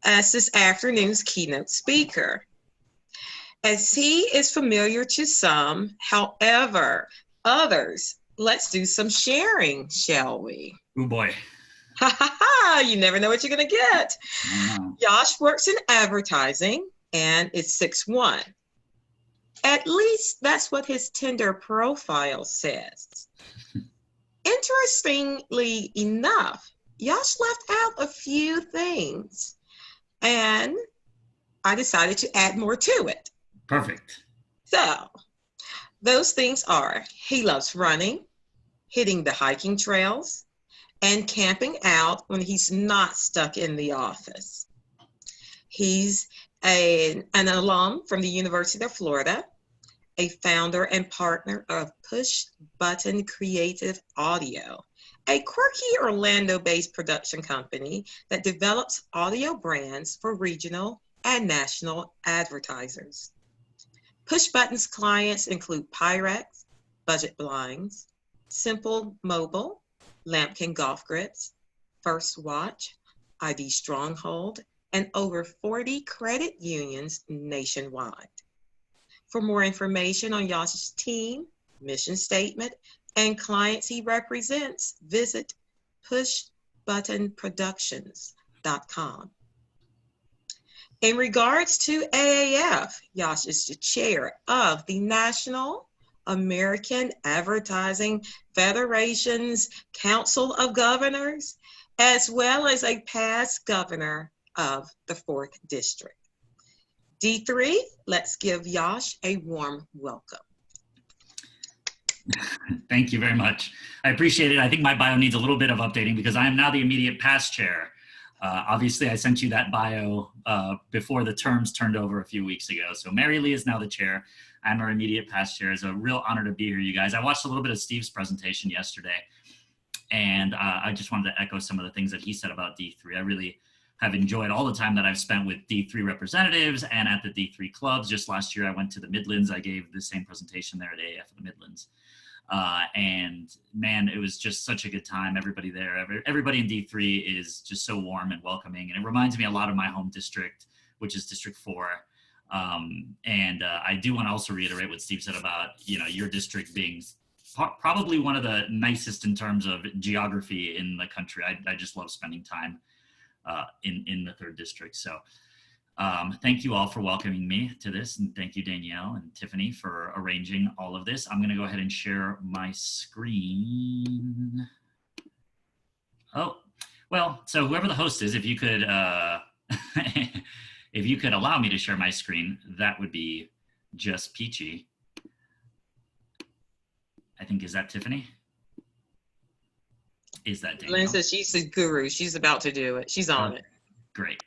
as this afternoon's keynote speaker. As he is familiar to some, however, others, let's do some sharing, shall we? Oh boy. Ha ha ha, you never know what you're going to get. Yeosh works in advertising and is 6'1". At least that's what his Tinder profile says. Interestingly enough, Yeosh left out a few things, and I decided to add more to it. Perfect. So, those things are, he loves running, hitting the hiking trails, and camping out when he's not stuck in the office. He's an alum from the University of Florida, a founder and partner of Push Button Creative Audio, a quirky Orlando-based production company that develops audio brands for regional and national advertisers. Push Button's clients include Pyrex, Budget Blinds, Simple Mobile, Lampkin Golf Grips, First Watch, ID Stronghold, and over 40 credit unions nationwide. For more information on Yeosh's team, mission statement, and clients he represents, visit pushbuttonproductions.com. In regards to AAF, Yeosh is the chair of the National American Advertising Federation's Council of Governors, as well as a past governor of the 4th District. D3, let's give Yeosh a warm welcome. Thank you very much. I appreciate it. I think my bio needs a little bit of updating because I am now the immediate past chair. Obviously, I sent you that bio before the terms turned over a few weeks ago. So Mary Lee is now the chair. I'm our immediate past chair. It's a real honor to be here, you guys. I watched a little bit of Steve's presentation yesterday, and I just wanted to echo some of the things that he said about D3. I really have enjoyed all the time that I've spent with D3 representatives and at the D3 clubs. Just last year, I went to the Midlands. I gave the same presentation there at AAF in the Midlands. And man, it was just such a good time. Everybody there, everybody in D3 is just so warm and welcoming. And it reminds me a lot of my home district, which is District 4. I do want to also reiterate what Steve said about, your district being probably one of the nicest in terms of geography in the country. I just love spending time in the 3rd District. So thank you all for welcoming me to this, and thank you Danielle and Tiffany for arranging all of this. I'm going to go ahead and share my screen. Oh, well, so whoever the host is, if you could if you could allow me to share my screen, that would be just peachy. I think, is that Tiffany? Is that Danielle? Lynn says she's the guru. She's about to do it. She's on it. Great.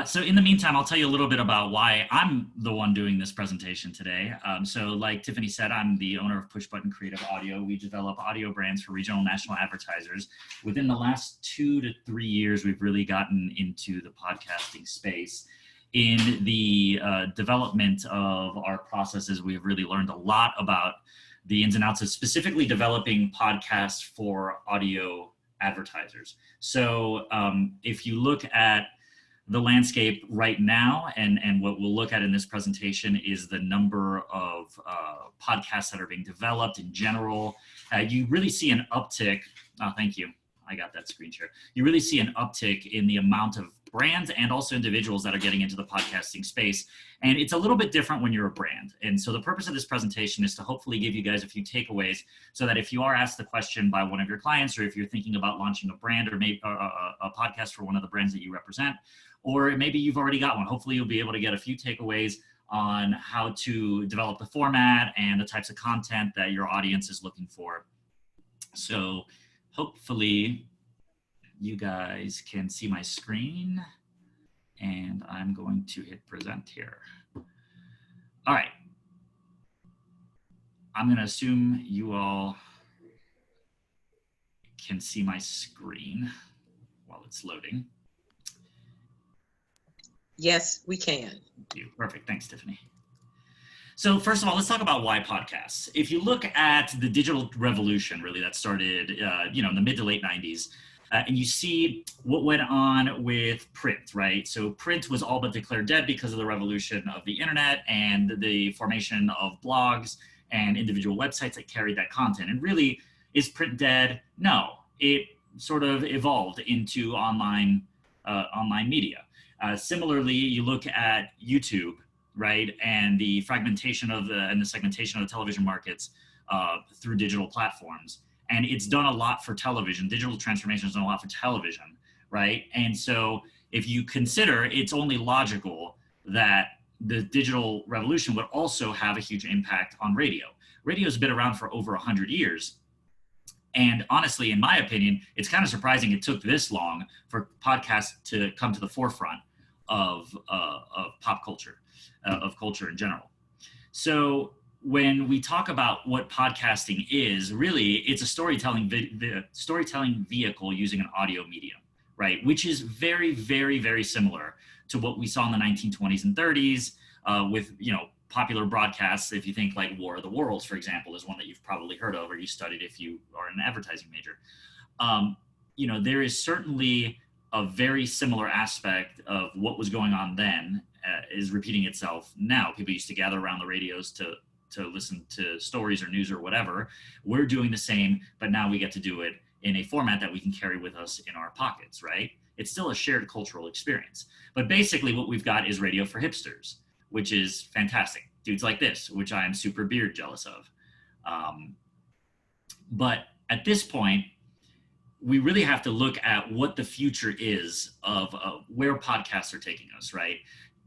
So in the meantime, I'll tell you a little bit about why I'm the one doing this presentation today. So like Tiffany said, I'm the owner of Push Button Creative Audio. We develop audio brands for regional and national advertisers. Within the last 2 to 3 years, we've really gotten into the podcasting space. In the development of our processes, we've really learned a lot about the ins and outs of specifically developing podcasts for audio advertisers. So if you look at the landscape right now, and what we'll look at in this presentation is the number of podcasts that are being developed in general. You really see an uptick. Oh, thank you. I got that screen share. You really see an uptick in the amount of brands and also individuals that are getting into the podcasting space. And it's a little bit different when you're a brand. And so the purpose of this presentation is to hopefully give you guys a few takeaways so that if you are asked the question by one of your clients, or if you're thinking about launching a brand or maybe a podcast for one of the brands that you represent, or maybe you've already got one, hopefully you'll be able to get a few takeaways on how to develop the format and the types of content that your audience is looking for. So hopefully you guys can see my screen, and I'm going to hit present here. All right. I'm going to assume you all can see my screen while it's loading. Yes, we can. Thank you. Perfect. Thanks, Tiffany. So first of all, let's talk about why podcasts. If you look at the digital revolution, really, that started in the mid to late 90s, And you see what went on with print, right? So print was all but declared dead because of the revolution of the internet and the formation of blogs and individual websites that carried that content. And really, is print dead? No, it sort of evolved into online media. Similarly, you look at YouTube, right, and the fragmentation of the segmentation of the television markets through digital platforms. And it's done a lot for television. Digital transformation has done a lot for television, right? And so if you consider, it's only logical that the digital revolution would also have a huge impact on radio. Radio's been around for over 100 years. And honestly, in my opinion, it's kind of surprising it took this long for podcasts to come to the forefront of pop culture, of culture in general. So when we talk about what podcasting is, really, it's a storytelling vehicle using an audio medium, right? Which is very, very, very similar to what we saw in the 1920s and 30s with, popular broadcasts. If you think like War of the Worlds, for example, is one that you've probably heard of or you studied if you are an advertising major. There is certainly a very similar aspect of what was going on then is repeating itself now. People used to gather around the radios to listen to stories or news or whatever. We're doing the same, but now we get to do it in a format that we can carry with us in our pockets, right? It's still a shared cultural experience. But basically what we've got is radio for hipsters, which is fantastic. Dudes like this, which I am super beard jealous of. But at this point, we really have to look at what the future is of where podcasts are taking us, right?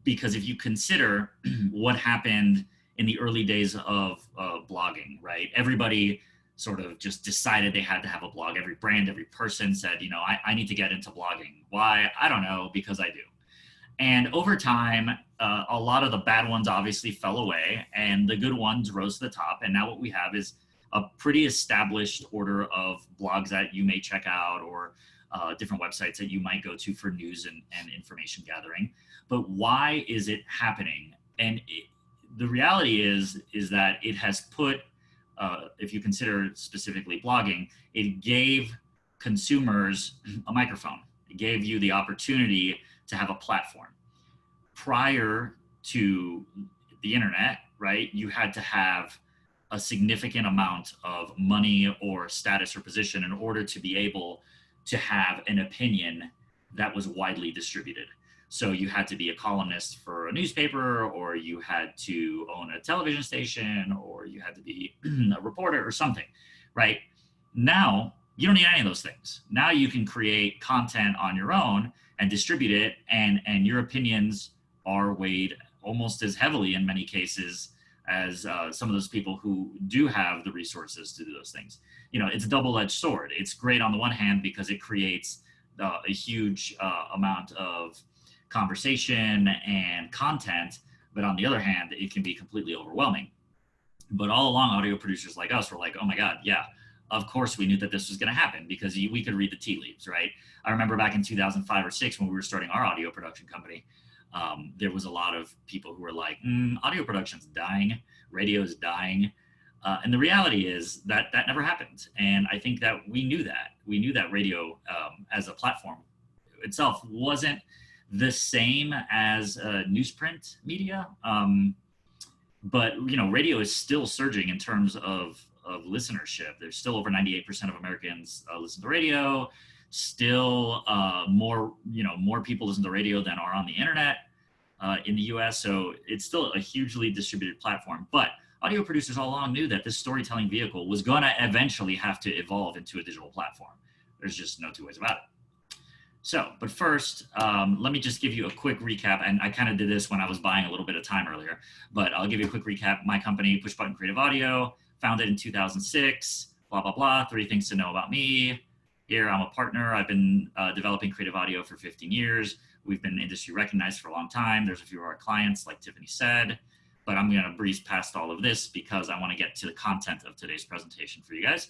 Because if you consider what happened in the early days of blogging, right? Everybody sort of just decided they had to have a blog. Every brand, every person said, I need to get into blogging. Why? I don't know, because I do. And over time, a lot of the bad ones obviously fell away and the good ones rose to the top. And now what we have is a pretty established order of blogs that you may check out or different websites that you might go to for news and information gathering. But why is it happening? And the reality is that it has put, if you consider specifically blogging, it gave consumers a microphone. It gave you the opportunity to have a platform. Prior to the internet, right, you had to have a significant amount of money or status or position in order to be able to have an opinion that was widely distributed. So you had to be a columnist for a newspaper, or you had to own a television station, or you had to be a reporter or something, right? Now, you don't need any of those things. Now you can create content on your own and distribute it, and your opinions are weighed almost as heavily in many cases as some of those people who do have the resources to do those things. It's a double-edged sword. It's great on the one hand because it creates a huge amount of conversation and content, but on the other hand, it can be completely overwhelming. But all along, audio producers like us were like, oh my God, yeah, of course we knew that this was going to happen because we could read the tea leaves, right? I remember back in 2005 or 6 when we were starting our audio production company, there was a lot of people who were like, audio production's dying, radio's dying. And the reality is that never happened. And I think that we knew that. We knew that radio as a platform itself wasn't the same as newsprint media. But, radio is still surging in terms of listenership. There's still over 98% of Americans listen to radio. Still more people listen to radio than are on the internet in the US. So it's still a hugely distributed platform. But audio producers all along knew that this storytelling vehicle was going to eventually have to evolve into a digital platform. There's just no two ways about it. So, but first, let me just give you a quick recap. And I kind of did this when I was buying a little bit of time earlier, but I'll give you a quick recap. My company, Push Button Creative Audio, founded in 2006, blah, blah, blah. 3 things to know about me. Here, I'm a partner. I've been developing creative audio for 15 years. We've been industry recognized for a long time. There's a few of our clients, like Tiffany said, but I'm going to breeze past all of this because I want to get to the content of today's presentation for you guys.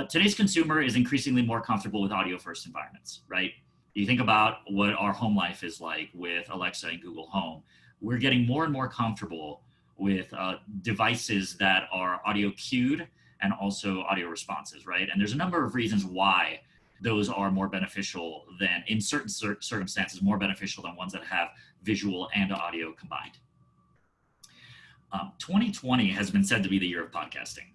Today's consumer is increasingly more comfortable with audio-first environments, right? You think about what our home life is like with Alexa and Google Home. We're getting more and more comfortable with devices that are audio cued and also audio responses, right? And there's a number of reasons why those are more beneficial than, in certain circumstances, more beneficial than ones that have visual and audio combined. 2020 has been said to be the year of podcasting.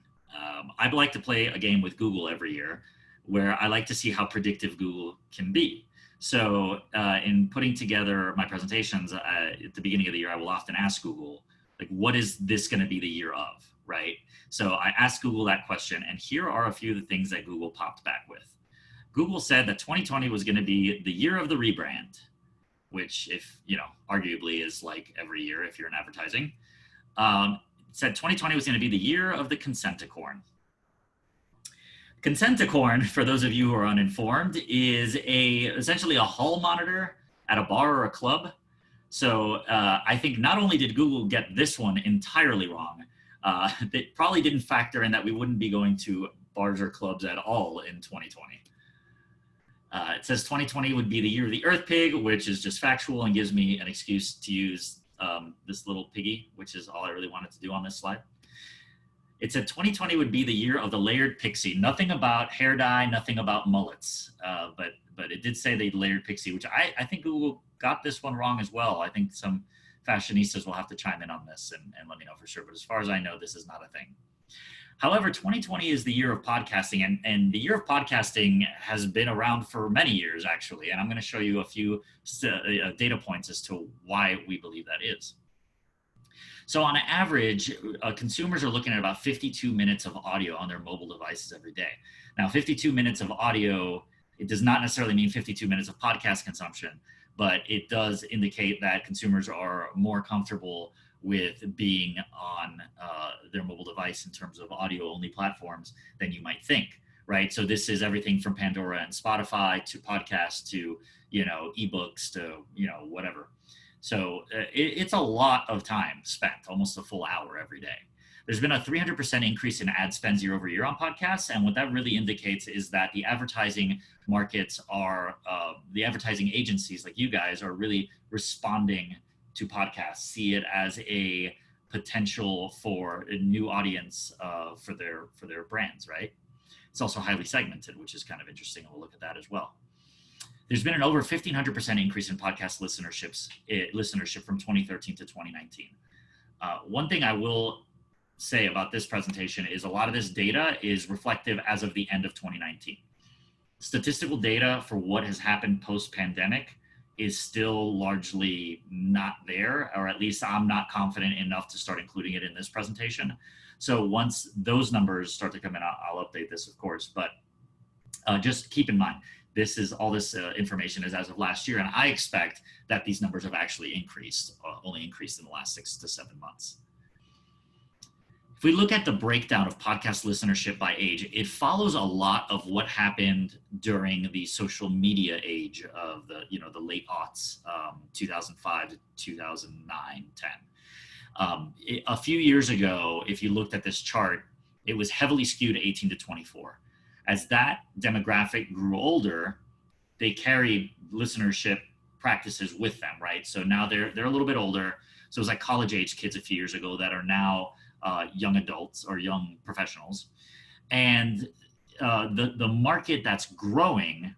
I'd like to play a game with Google every year where I like to see how predictive Google can be. So in putting together my presentations at the beginning of the year, I will often ask Google, like, what is this going to be the year of, right? So I asked Google that question, and here are a few of the things that Google popped back with. Google said that 2020 was going to be the year of the rebrand, which, if, you know, arguably is like every year if you're in advertising. Said 2020 was going to be the year of the consent-a-corn. Consent-a-corn, for those of you who are uninformed, is essentially a hall monitor at a bar or a club. So I think not only did Google get this one entirely wrong, they probably didn't factor in that we wouldn't be going to bars or clubs at all in 2020. It says 2020 would be the year of the earth pig, which is just factual and gives me an excuse to use this little piggy, which is all I really wanted to do on this slide. It said 2020 would be the year of the layered pixie. Nothing about hair dye, nothing about mullets, but it did say the layered pixie, which I think Google got this one wrong as well. I think some fashionistas will have to chime in on this and let me know for sure. But as far as I know, this is not a thing. However, 2020 is the year of podcasting, and the year of podcasting has been around for many years, actually. And I'm going to show you a few data points as to why we believe that is. So on average, consumers are looking at about 52 minutes of audio on their mobile devices every day. Now, 52 minutes of audio, it does not necessarily mean 52 minutes of podcast consumption, but it does indicate that consumers are more comfortable with being on their mobile device in terms of audio-only platforms than you might think, right? So this is everything from Pandora and Spotify to podcasts to, you know, ebooks to, you know, whatever. So it's a lot of time spent, almost a full hour every day. There's been a 300% increase in ad spends year over year on podcasts. And what that really indicates is that the advertising markets are, the advertising agencies like you guys are really responding to podcasts, see it as a potential for a new audience for their brands, right? It's also highly segmented, which is kind of interesting. And we'll look at that as well. There's been an over 1,500% increase in podcast listenership from 2013 to 2019. One thing I will say about this presentation is a lot of this data is reflective as of the end of 2019. Statistical data for what has happened post-pandemic is still largely not there, or at least I'm not confident enough to start including it in this presentation. So once those numbers start to come in, I'll update this, of course, but just keep in mind, all this information is as of last year, and I expect that these numbers have actually increased, only increased in the last 6 to 7 months. If we look at the breakdown of podcast listenership by age, it follows a lot of what happened during the social media age of the late aughts, 2005 to 2009, 10. A few years ago, if you looked at this chart, it was heavily skewed 18 to 24. As that demographic grew older, they carried listenership practices with them, right? So now they're a little bit older. So it was like college age kids a few years ago that are now young adults or young professionals. And the market that's growing,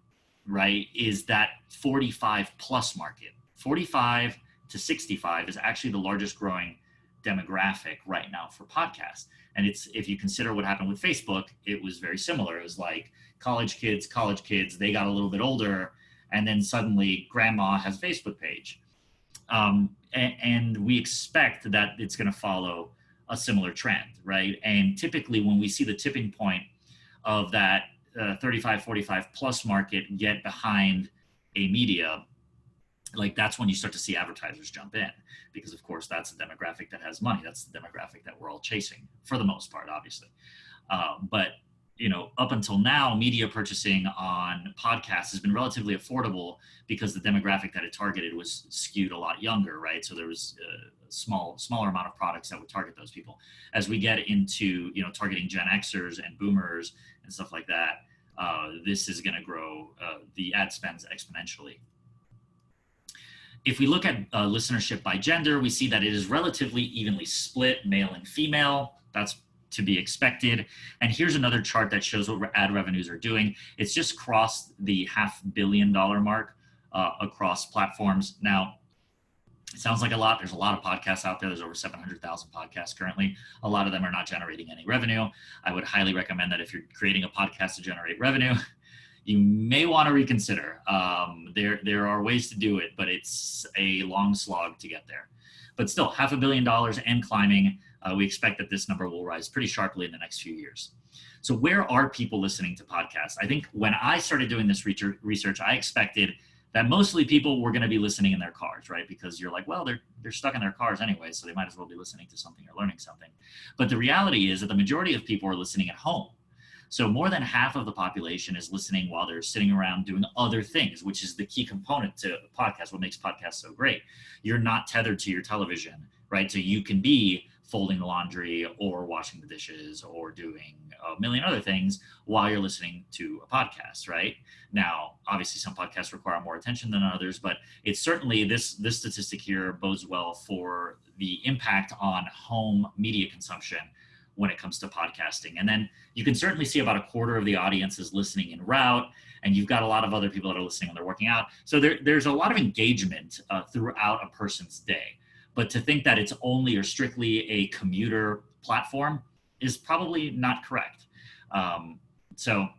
right, is that 45 plus market. 45 to 65 is actually the largest growing demographic right now for podcasts. And if you consider what happened with Facebook, it was very similar. It was like college kids, they got a little bit older, and then suddenly grandma has a Facebook page. And we expect that it's going to follow a similar trend, right? And typically when we see the tipping point of that 35, 45 plus market get behind a media, like that's when you start to see advertisers jump in, because of course that's a demographic that has money. That's the demographic that we're all chasing for the most part, obviously. But up until now, media purchasing on podcasts has been relatively affordable because the demographic that it targeted was skewed a lot younger, right? So there was a smaller amount of products that would target those people. As we get into, targeting Gen Xers and boomers and stuff like that, this is going to grow the ad spends exponentially. If we look at listenership by gender, we see that it is relatively evenly split, male and female. That's to be expected. And here's another chart that shows what ad revenues are doing. It's just crossed the $500 million mark across platforms. Now, it sounds like a lot. There's a lot of podcasts out there. There's over 700,000 podcasts currently. A lot of them are not generating any revenue. I would highly recommend that if you're creating a podcast to generate revenue, you may want to reconsider. There are ways to do it, but it's a long slog to get there. But still, $500 million and climbing. We expect that this number will rise pretty sharply in the next few years. So where are people listening to podcasts? I think when I started doing this research, I expected that mostly people were going to be listening in their cars, right? Because you're like, well, they're stuck in their cars anyway, so they might as well be listening to something or learning something. But the reality is that the majority of people are listening at home. So more than half of the population is listening while they're sitting around doing other things, which is the key component to podcasts, what makes podcasts so great. You're not tethered to your television, right? So you can be folding the laundry or washing the dishes or doing a million other things while you're listening to a podcast, right? Now, obviously some podcasts require more attention than others, but it's certainly this statistic here bodes well for the impact on home media consumption when it comes to podcasting. And then you can certainly see about a quarter of the audience is listening en route, and you've got a lot of other people that are listening when they're working out. So there's a lot of engagement throughout a person's day. But to think that it's only or strictly a commuter platform is probably not correct. So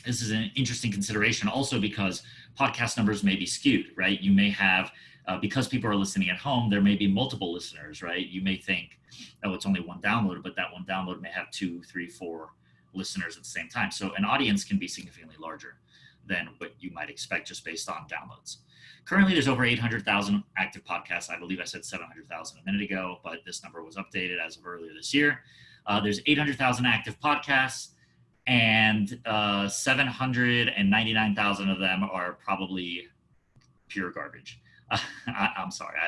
this is an interesting consideration also because podcast numbers may be skewed, right? You may have, because people are listening at home, there may be multiple listeners, right? You may think, oh, it's only one download, but that one download may have 2, 3, 4 listeners at the same time. So an audience can be significantly larger than what you might expect just based on downloads. Currently, there's over 800,000 active podcasts. I believe I said 700,000 a minute ago, but this number was updated as of earlier this year. There's 800,000 active podcasts, and 799,000 of them are probably pure garbage. I'm sorry.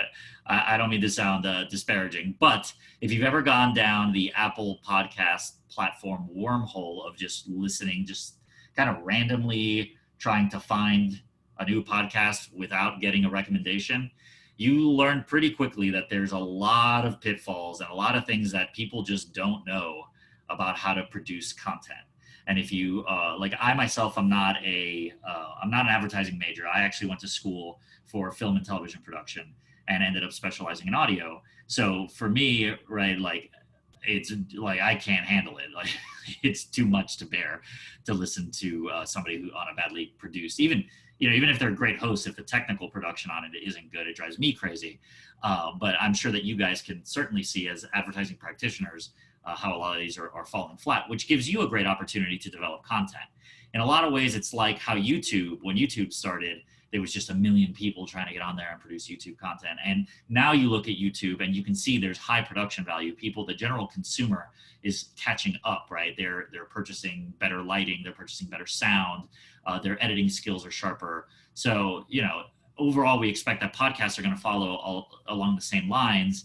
I don't mean to sound disparaging, but if you've ever gone down the Apple podcast platform wormhole of just listening, just kind of randomly trying to find a new podcast without getting a recommendation, you learn pretty quickly that there's a lot of pitfalls and a lot of things that people just don't know about how to produce content. And if you, like I myself, I'm not an advertising major. I actually went to school for film and television production and ended up specializing in audio. So for me, right, like it's like I can't handle it. Like it's too much to bear to listen to somebody who on a badly produced, even if they're a great host, if the technical production on it isn't good, it drives me crazy. But I'm sure that you guys can certainly see as advertising practitioners how a lot of these are falling flat, which gives you a great opportunity to develop content. In a lot of ways, it's like how when YouTube started, there was just a million people trying to get on there and produce YouTube content. And now you look at YouTube and you can see there's high production value. The general consumer is catching up, right? They're purchasing better lighting, they're purchasing better sound, their editing skills are sharper. So, overall, we expect that podcasts are going to follow all along the same lines.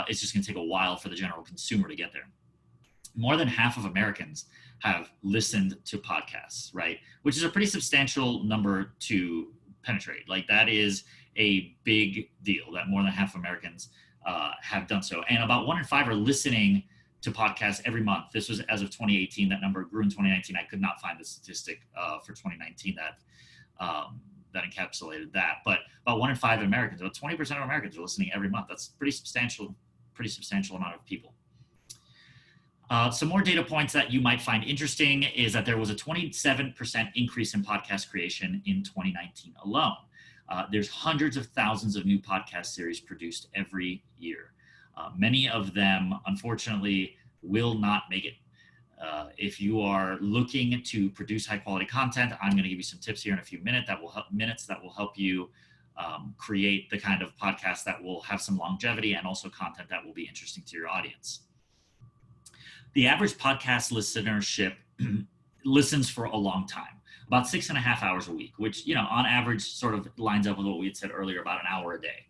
It's just going to take a while for the general consumer to get there. More than half of Americans have listened to podcasts, right? Which is a pretty substantial number to penetrate. Like that is a big deal that more than half of Americans have done so. And about 1 in 5 are listening to podcasts every month. This was as of 2018. That number grew in 2019. I could not find the statistic for 2019 that encapsulated that. But about 1 in 5 Americans, about 20% of Americans are listening every month. That's pretty substantial amount of people. Some more data points that you might find interesting is that there was a 27% increase in podcast creation in 2019 alone. There's hundreds of thousands of new podcast series produced every year. Many of them, unfortunately, will not make it. If you are looking to produce high quality content, I'm going to give you some tips here in a few minutes that will help you create the kind of podcast that will have some longevity and also content that will be interesting to your audience. The average podcast listenership listens for a long time, about 6.5 hours a week, which, on average sort of lines up with what we had said earlier, about an hour a day.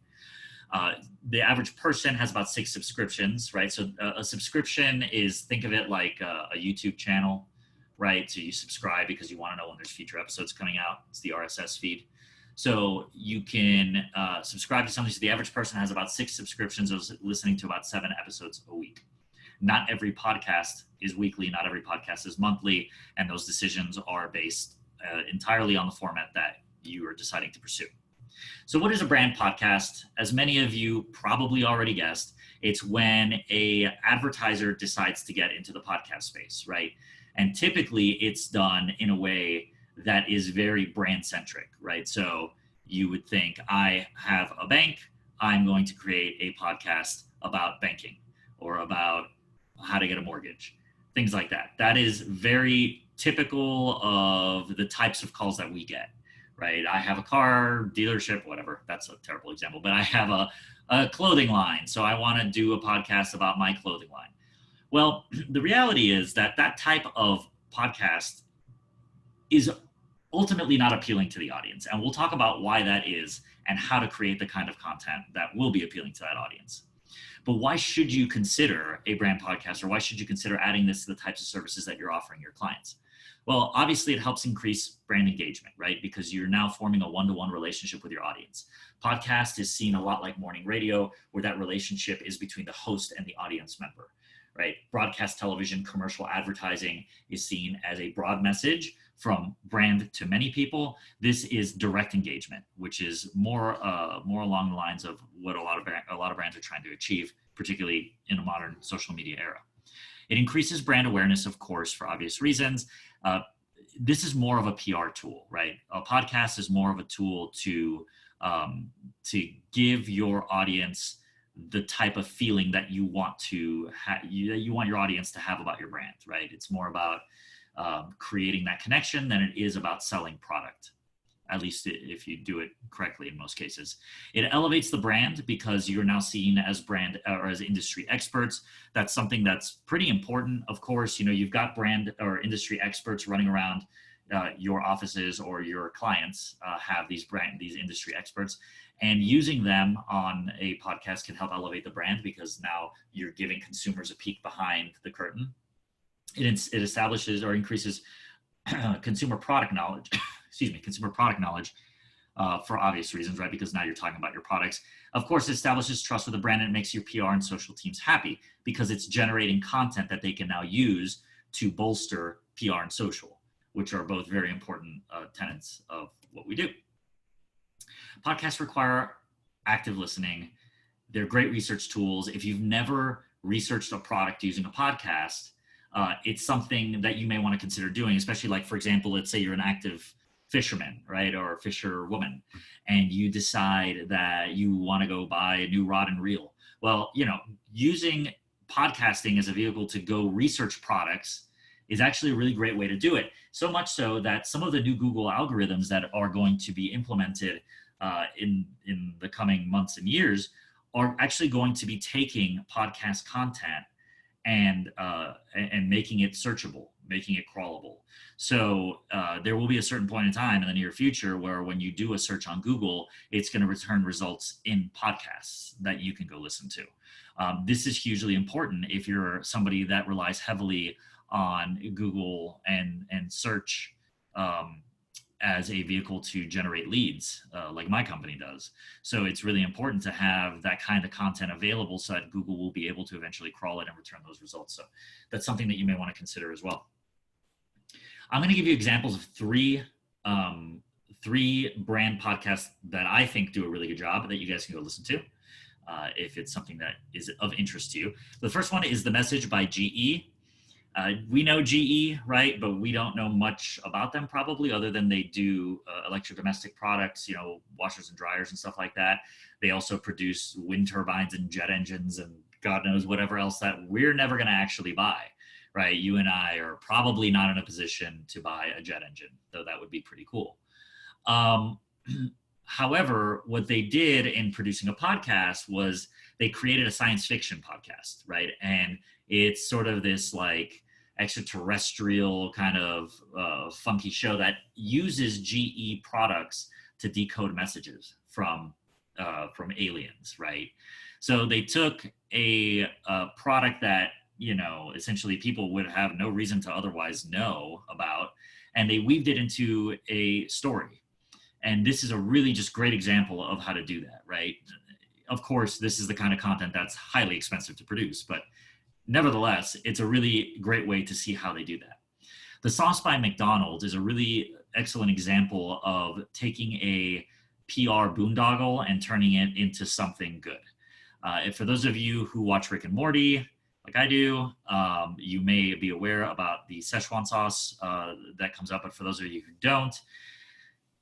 The average person has about 6 subscriptions, right? So a subscription is, think of it like a YouTube channel, right? So you subscribe because you want to know when there's future episodes coming out. It's the RSS feed. So you can subscribe to something. So the average person has about 6 subscriptions, listening to about 7 episodes a week. not every podcast is weekly, not every podcast is monthly, and those decisions are based entirely on the format that you are deciding to pursue. So what is a brand podcast? As many of you probably already guessed, it's when a advertiser decides to get into the podcast space, right? And typically it's done in a way that is very brand centric, right? So you would think, I have a bank, I'm going to create a podcast about banking or about how to get a mortgage, things like that. That is very typical of the types of calls that we get, right? I have a car dealership, whatever. That's a terrible example, but I have a clothing line. So I want to do a podcast about my clothing line. Well, the reality is that that type of podcast is ultimately not appealing to the audience. And we'll talk about why that is and how to create the kind of content that will be appealing to that audience. But why should you consider a brand podcast, or why should you consider adding this to the types of services that you're offering your clients? Well, obviously it helps increase brand engagement, right? Because you're now forming a one-to-one relationship with your audience. Podcast is seen a lot like morning radio, where that relationship is between the host and the audience member, right? Broadcast television, commercial advertising is seen as a broad message from brand to many people. This is direct engagement, which is more along the lines of what a lot of brands are trying to achieve, particularly in a modern social media era. It increases brand awareness, of course, for obvious reasons. This is more of a PR tool, right? A podcast is more of a tool to give your audience the type of feeling that you want to you want your audience to have about your brand, right? It's more about creating that connection than it is about selling product, at least if you do it correctly in most cases. It elevates the brand because you're now seen as brand or as industry experts. That's something that's pretty important. Of course, you've got brand or industry experts running around your offices, or your clients have these industry experts, and using them on a podcast can help elevate the brand because now you're giving consumers a peek behind the curtain. It establishes or increases consumer product knowledge, for obvious reasons, right? Because now you're talking about your products. Of course, it establishes trust with the brand, and it makes your PR and social teams happy because it's generating content that they can now use to bolster PR and social, which are both very important tenets of what we do. Podcasts require active listening. They're great research tools. If you've never researched a product using a podcast, it's something that you may want to consider doing, especially like, for example, let's say you're an active fisherman, right? Or fisherwoman, and you decide that you want to go buy a new rod and reel. Well, using podcasting as a vehicle to go research products is actually a really great way to do it. So much so that some of the new Google algorithms that are going to be implemented in the coming months and years are actually going to be taking podcast content and making it searchable, making it crawlable. So there will be a certain point in time in the near future where when you do a search on Google, it's going to return results in podcasts that you can go listen to. This is hugely important if you're somebody that relies heavily on Google and search as a vehicle to generate leads, like my company does. So it's really important to have that kind of content available so that Google will be able to eventually crawl it and return those results. So that's something that you may want to consider as well. I'm going to give you examples of three brand podcasts that I think do a really good job that you guys can go listen to if it's something that is of interest to you. The first one is The Message by GE. We know GE, right? But we don't know much about them probably, other than they do electrodomestic products, washers and dryers and stuff like that. They also produce wind turbines and jet engines and God knows whatever else that we're never going to actually buy, right? You and I are probably not in a position to buy a jet engine, though that would be pretty cool. However, what they did in producing a podcast was they created a science fiction podcast, right? And it's sort of this like extraterrestrial kind of funky show that uses GE products to decode messages from aliens, right? So they took a product that, essentially people would have no reason to otherwise know about, and they weaved it into a story. And this is a really just great example of how to do that, right? Of course, this is the kind of content that's highly expensive to produce, but nevertheless, it's a really great way to see how they do that. The sauce by McDonald's is a really excellent example of taking a PR boondoggle and turning it into something good. For those of you who watch Rick and Morty, like I do, you may be aware about the Szechuan sauce that comes up, but for those of you who don't,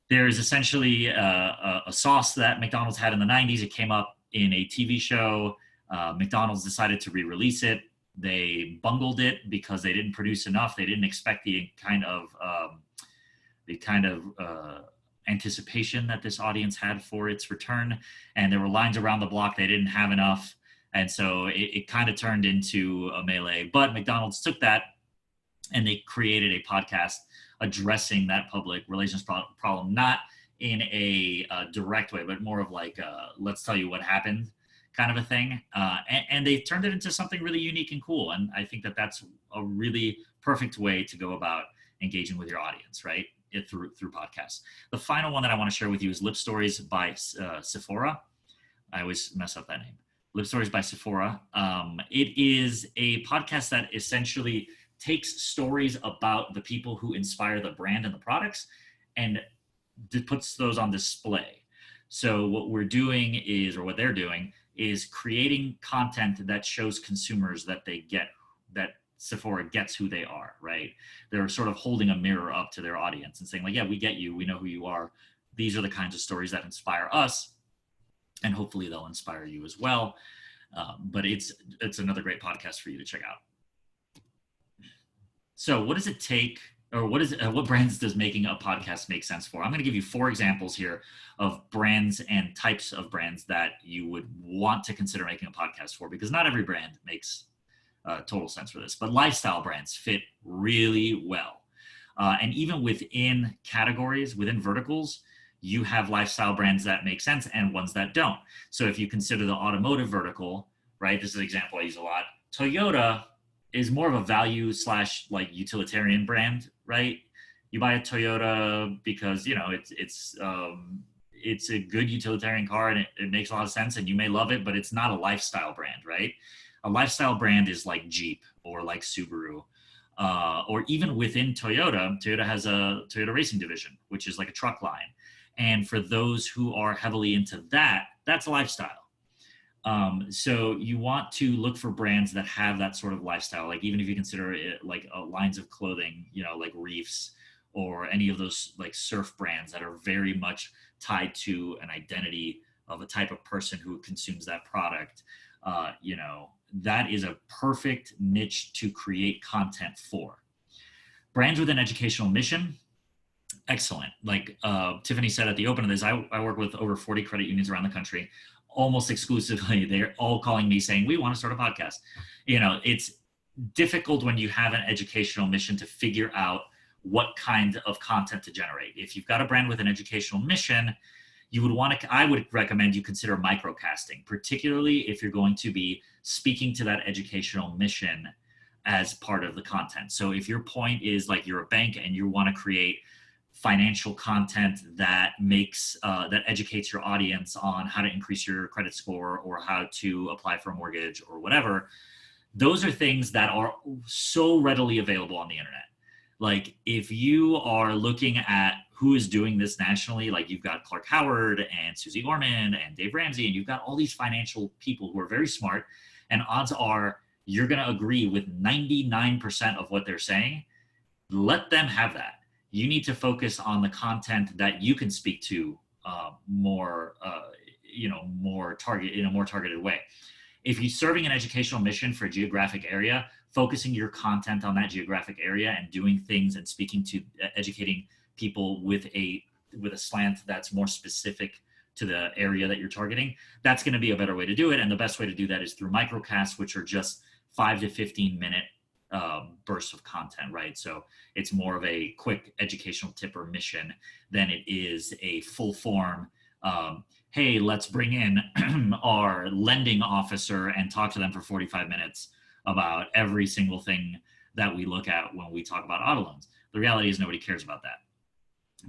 there's essentially a sauce that McDonald's had in the 90s. It came up in a TV show. McDonald's decided to re-release it. They bungled it because they didn't produce enough. They didn't expect the kind of anticipation that this audience had for its return. And there were lines around the block. They didn't have enough. And so it kind of turned into a melee. But McDonald's took that and they created a podcast addressing that public relations problem, not in a direct way, but more of like, let's tell you what happened kind of a thing. And they turned it into something really unique and cool. And I think that that's a really perfect way to go about engaging with your audience, right? Through podcasts. The final one that I want to share with you is Lip Stories by Sephora. I always mess up that name. Lip Stories by Sephora. It is a podcast that essentially takes stories about the people who inspire the brand and the products and puts those on display. So what we're doing is, or what they're doing, is creating content that shows consumers that they get, that Sephora gets who they are, right? They're sort of holding a mirror up to their audience and saying like, yeah, we get you. We know who you are. These are the kinds of stories that inspire us, and hopefully they'll inspire you as well. But it's another great podcast for you to check out. So what does it take, or what brands does making a podcast make sense for? I'm going to give you 4 examples here of brands and types of brands that you would want to consider making a podcast for, because not every brand makes total sense for this, but lifestyle brands fit really well. And even within categories, within verticals, you have lifestyle brands that make sense and ones that don't. So if you consider the automotive vertical, right, this is an example I use a lot. Toyota is more of a value / like utilitarian brand, right? You buy a Toyota because, you know, it's a good utilitarian car and it makes a lot of sense and you may love it, but it's not a lifestyle brand, right? A lifestyle brand is like Jeep or like Subaru, or even within Toyota. Toyota has a Toyota Racing division, which is like a truck line. And for those who are heavily into that, that's a lifestyle. So you want to look for brands that have that sort of lifestyle. Like even if you consider it like lines of clothing, you know, like Reefs or any of those like surf brands that are very much tied to an identity of a type of person who consumes that product, you know, that is a perfect niche to create content for. Brands with an educational mission, excellent. Like Tiffany said at the open of this, I work with over 40 credit unions around the country. Almost exclusively, they're all calling me saying, we want to start a podcast. You know, it's difficult when you have an educational mission to figure out what kind of content to generate. If you've got a brand with an educational mission, you would want to, I would recommend you consider microcasting, particularly if you're going to be speaking to that educational mission as part of the content. So if your point is like you're a bank and you want to create financial content that makes that educates your audience on how to increase your credit score or how to apply for a mortgage or whatever, those are things that are so readily available on the internet. Like if you are looking at who is doing this nationally, like you've got Clark Howard and Susie Orman and Dave Ramsey, and you've got all these financial people who are very smart, and odds are you're going to agree with 99% of what they're saying. Let them have that. You need to focus on the content that you can speak to more in a more targeted way. If you're serving an educational mission for a geographic area, focusing your content on that geographic area and doing things and speaking to educating people with a slant that's more specific to the area that you're targeting, that's going to be a better way to do it. And the best way to do that is through microcasts, which are just 5 to 15 minute bursts of content, right? So it's more of a quick educational tip or mission than it is a full form, hey, let's bring in our lending officer and talk to them for 45 minutes about every single thing that we look at when we talk about auto loans. The reality is nobody cares about that.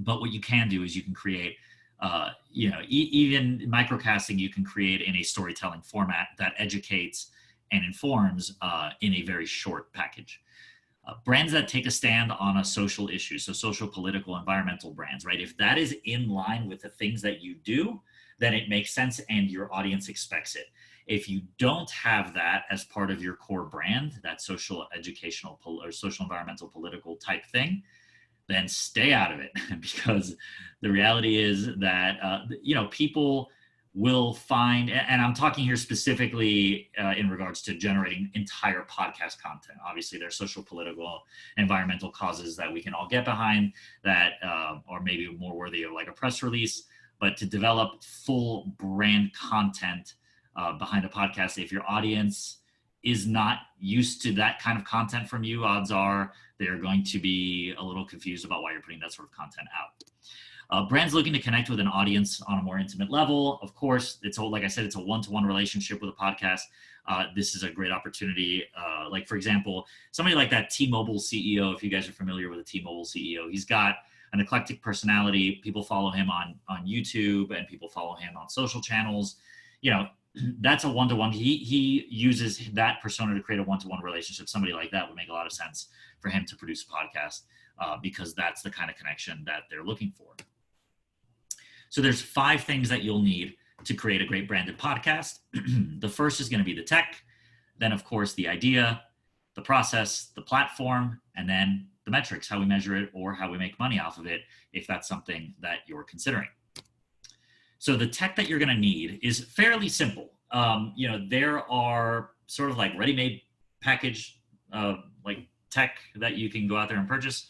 But what you can do is you can create, even microcasting you can create in a storytelling format that educates and informs in a very short package. Brands that take a stand on a social issue, so social, political, environmental brands, right? If that is in line with the things that you do, then it makes sense and your audience expects it. If you don't have that as part of your core brand, that social, educational, or social, environmental, political type thing, then stay out of it because the reality is that, people will find, and I'm talking here specifically in regards to generating entire podcast content. Obviously, there's social, political, environmental causes that we can all get behind that are maybe more worthy of like a press release, but to develop full brand content behind a podcast, if your audience is not used to that kind of content from you, odds are they're going to be a little confused about why you're putting that sort of content out. Brands looking to connect with an audience on a more intimate level. Of course, like I said, it's a one-to-one relationship with a podcast. This is a great opportunity. Like, for example, somebody like that T-Mobile CEO, if you guys are familiar with a T-Mobile CEO, he's got an eclectic personality. People follow him on YouTube and people follow him on social channels. That's a one-to-one. He uses that persona to create a one-to-one relationship. Somebody like that would make a lot of sense for him to produce a podcast because that's the kind of connection that they're looking for. So there's 5 things that you'll need to create a great branded podcast. The first is going to be the tech, then of course the idea, the process, the platform, and then the metrics, how we measure it or how we make money off of it, if that's something that you're considering. So the tech that you're going to need is fairly simple. There are sort of like ready-made package like tech that you can go out there and purchase.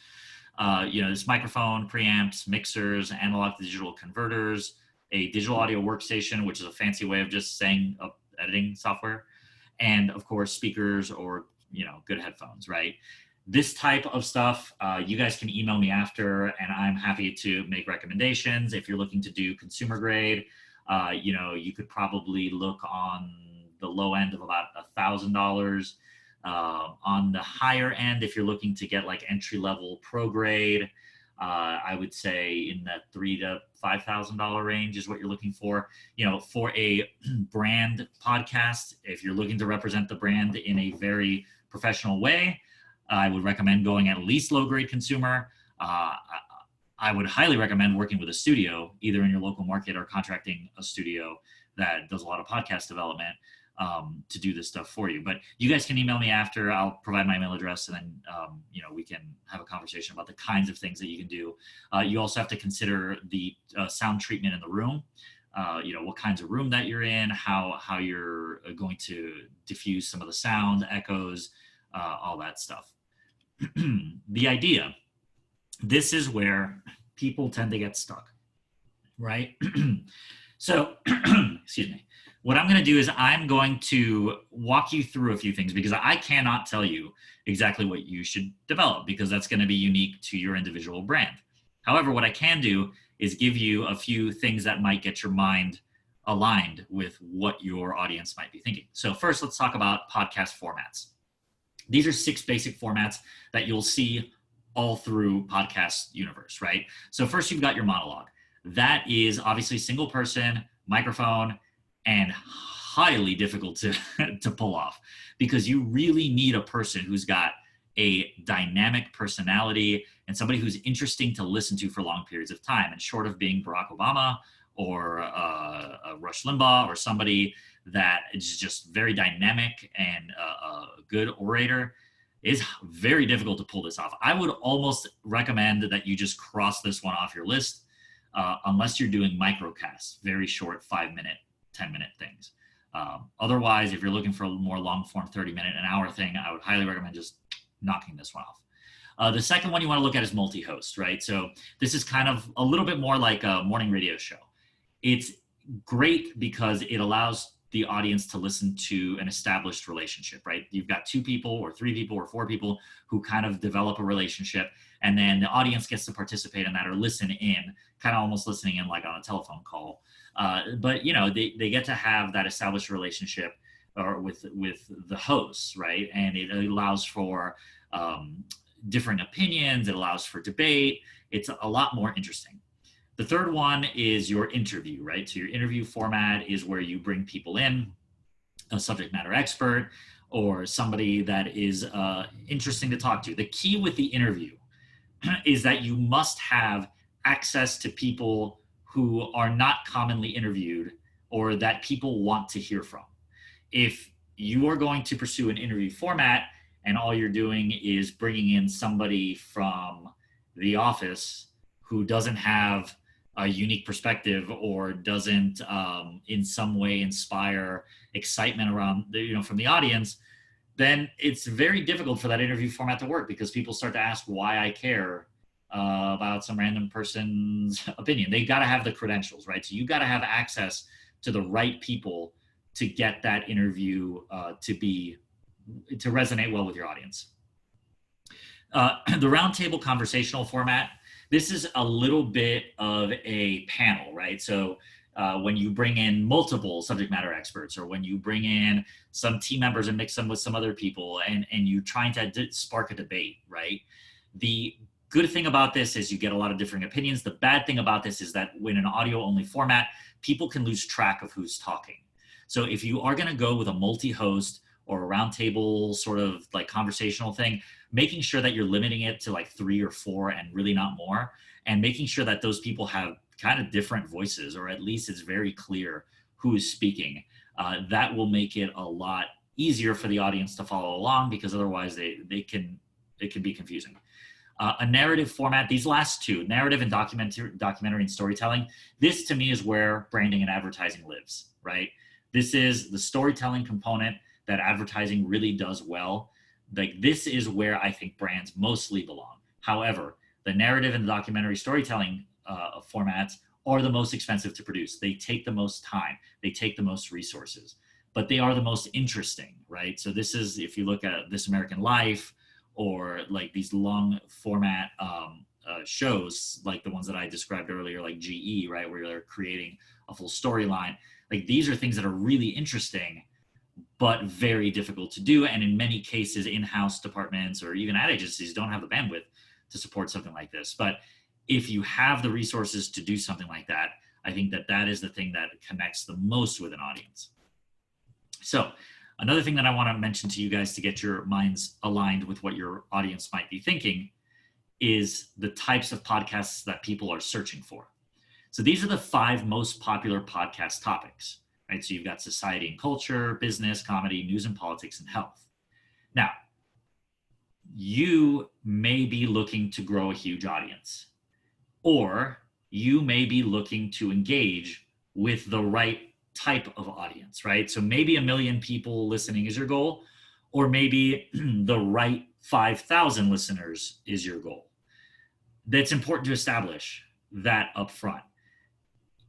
This microphone, preamps, mixers, analog to digital converters, a digital audio workstation, which is a fancy way of just saying editing software, and of course speakers or good headphones, right? This type of stuff, you guys can email me after, and I'm happy to make recommendations. If you're looking to do consumer grade, you could probably look on the low end of about $1,000. On the higher end, if you're looking to get like entry-level pro grade, I would say in the $3,000 to $5,000 range is what you're looking for. For a brand podcast, if you're looking to represent the brand in a very professional way, I would recommend going at least low-grade consumer. I would highly recommend working with a studio, either in your local market or contracting a studio that does a lot of podcast development to do this stuff for you. But you guys can email me after. I'll provide my email address, and then we can have a conversation about the kinds of things that you can do. You also have to consider the sound treatment in the room. What kinds of room that you're in, how you're going to diffuse some of the sound, echoes, all that stuff. The idea, this is where people tend to get stuck, right? So, excuse me. What I'm going to do is I'm going to walk you through a few things because I cannot tell you exactly what you should develop because that's going to be unique to your individual brand. However, what I can do is give you a few things that might get your mind aligned with what your audience might be thinking. So first, let's talk about podcast formats. These are 6 basic formats that you'll see all through podcast universe, right? So first, you've got your monologue. That is obviously single person, microphone, and highly difficult to pull off because you really need a person who's got a dynamic personality and somebody who's interesting to listen to for long periods of time. And short of being Barack Obama or Rush Limbaugh or somebody that is just very dynamic and a good orator, is very difficult to pull this off. I would almost recommend that you just cross this one off your list unless you're doing microcasts, very short 5-minute, 10-minute things. Otherwise, if you're looking for a more long-form 30-minute, an hour thing, I would highly recommend just knocking this one off. The second one you want to look at is multi-host, right? So this is kind of a little bit more like a morning radio show. It's great because it allows the audience to listen to an established relationship, right? You've got 2 people or 3 people or 4 people who kind of develop a relationship, and then the audience gets to participate in that or listen in, kind of almost listening in like on a telephone call. But they get to have that established relationship or with the hosts, right? And it allows for different opinions. It allows for debate. It's a lot more interesting. The third one is your interview, right? So your interview format is where you bring people in a subject matter expert or somebody that is interesting to talk to. The key with the interview is that you must have access to people who are not commonly interviewed or that people want to hear from. If you are going to pursue an interview format and all you're doing is bringing in somebody from the office who doesn't have a unique perspective or doesn't in some way inspire excitement around from the audience, then it's very difficult for that interview format to work because people start to ask why I care about some random person's opinion. They got to have the credentials, right? So you got to have access to the right people to get that interview to resonate well with your audience. The roundtable conversational format, this is a little bit of a panel, right? So when you bring in multiple subject matter experts, or when you bring in some team members and mix them with some other people, and you're trying to spark a debate, right? The good thing about this is you get a lot of differing opinions. The bad thing about this is that when an audio only format, people can lose track of who's talking. So if you are going to go with a multi-host or a roundtable sort of like conversational thing, making sure that you're limiting it to like 3 or 4 and really not more, and making sure that those people have kind of different voices, or at least it's very clear who is speaking. That will make it a lot easier for the audience to follow along, because otherwise it can be confusing. A narrative format, these last two, narrative and documentary and storytelling, this to me is where branding and advertising lives, right? This is the storytelling component that advertising really does well. Like, this is where I think brands mostly belong. However, the narrative and the documentary storytelling formats are the most expensive to produce. They take the most time, they take the most resources, but they are the most interesting, right? So this is, if you look at This American Life, or like these long format shows, like the ones that I described earlier, like GE, right, where they're creating a full storyline. Like, these are things that are really interesting, but very difficult to do. And in many cases, in-house departments or even ad agencies don't have the bandwidth to support something like this. But if you have the resources to do something like that, I think that that is the thing that connects the most with an audience. So another thing that I want to mention to you guys to get your minds aligned with what your audience might be thinking is the types of podcasts that people are searching for. So these are the 5 most popular podcast topics, right? So you've got society and culture, business, comedy, news and politics, and health. Now, you may be looking to grow a huge audience, or you may be looking to engage with the right type of audience, right? So maybe 1 million people listening is your goal, or maybe the right 5,000 listeners is your goal. That's important to establish that up front.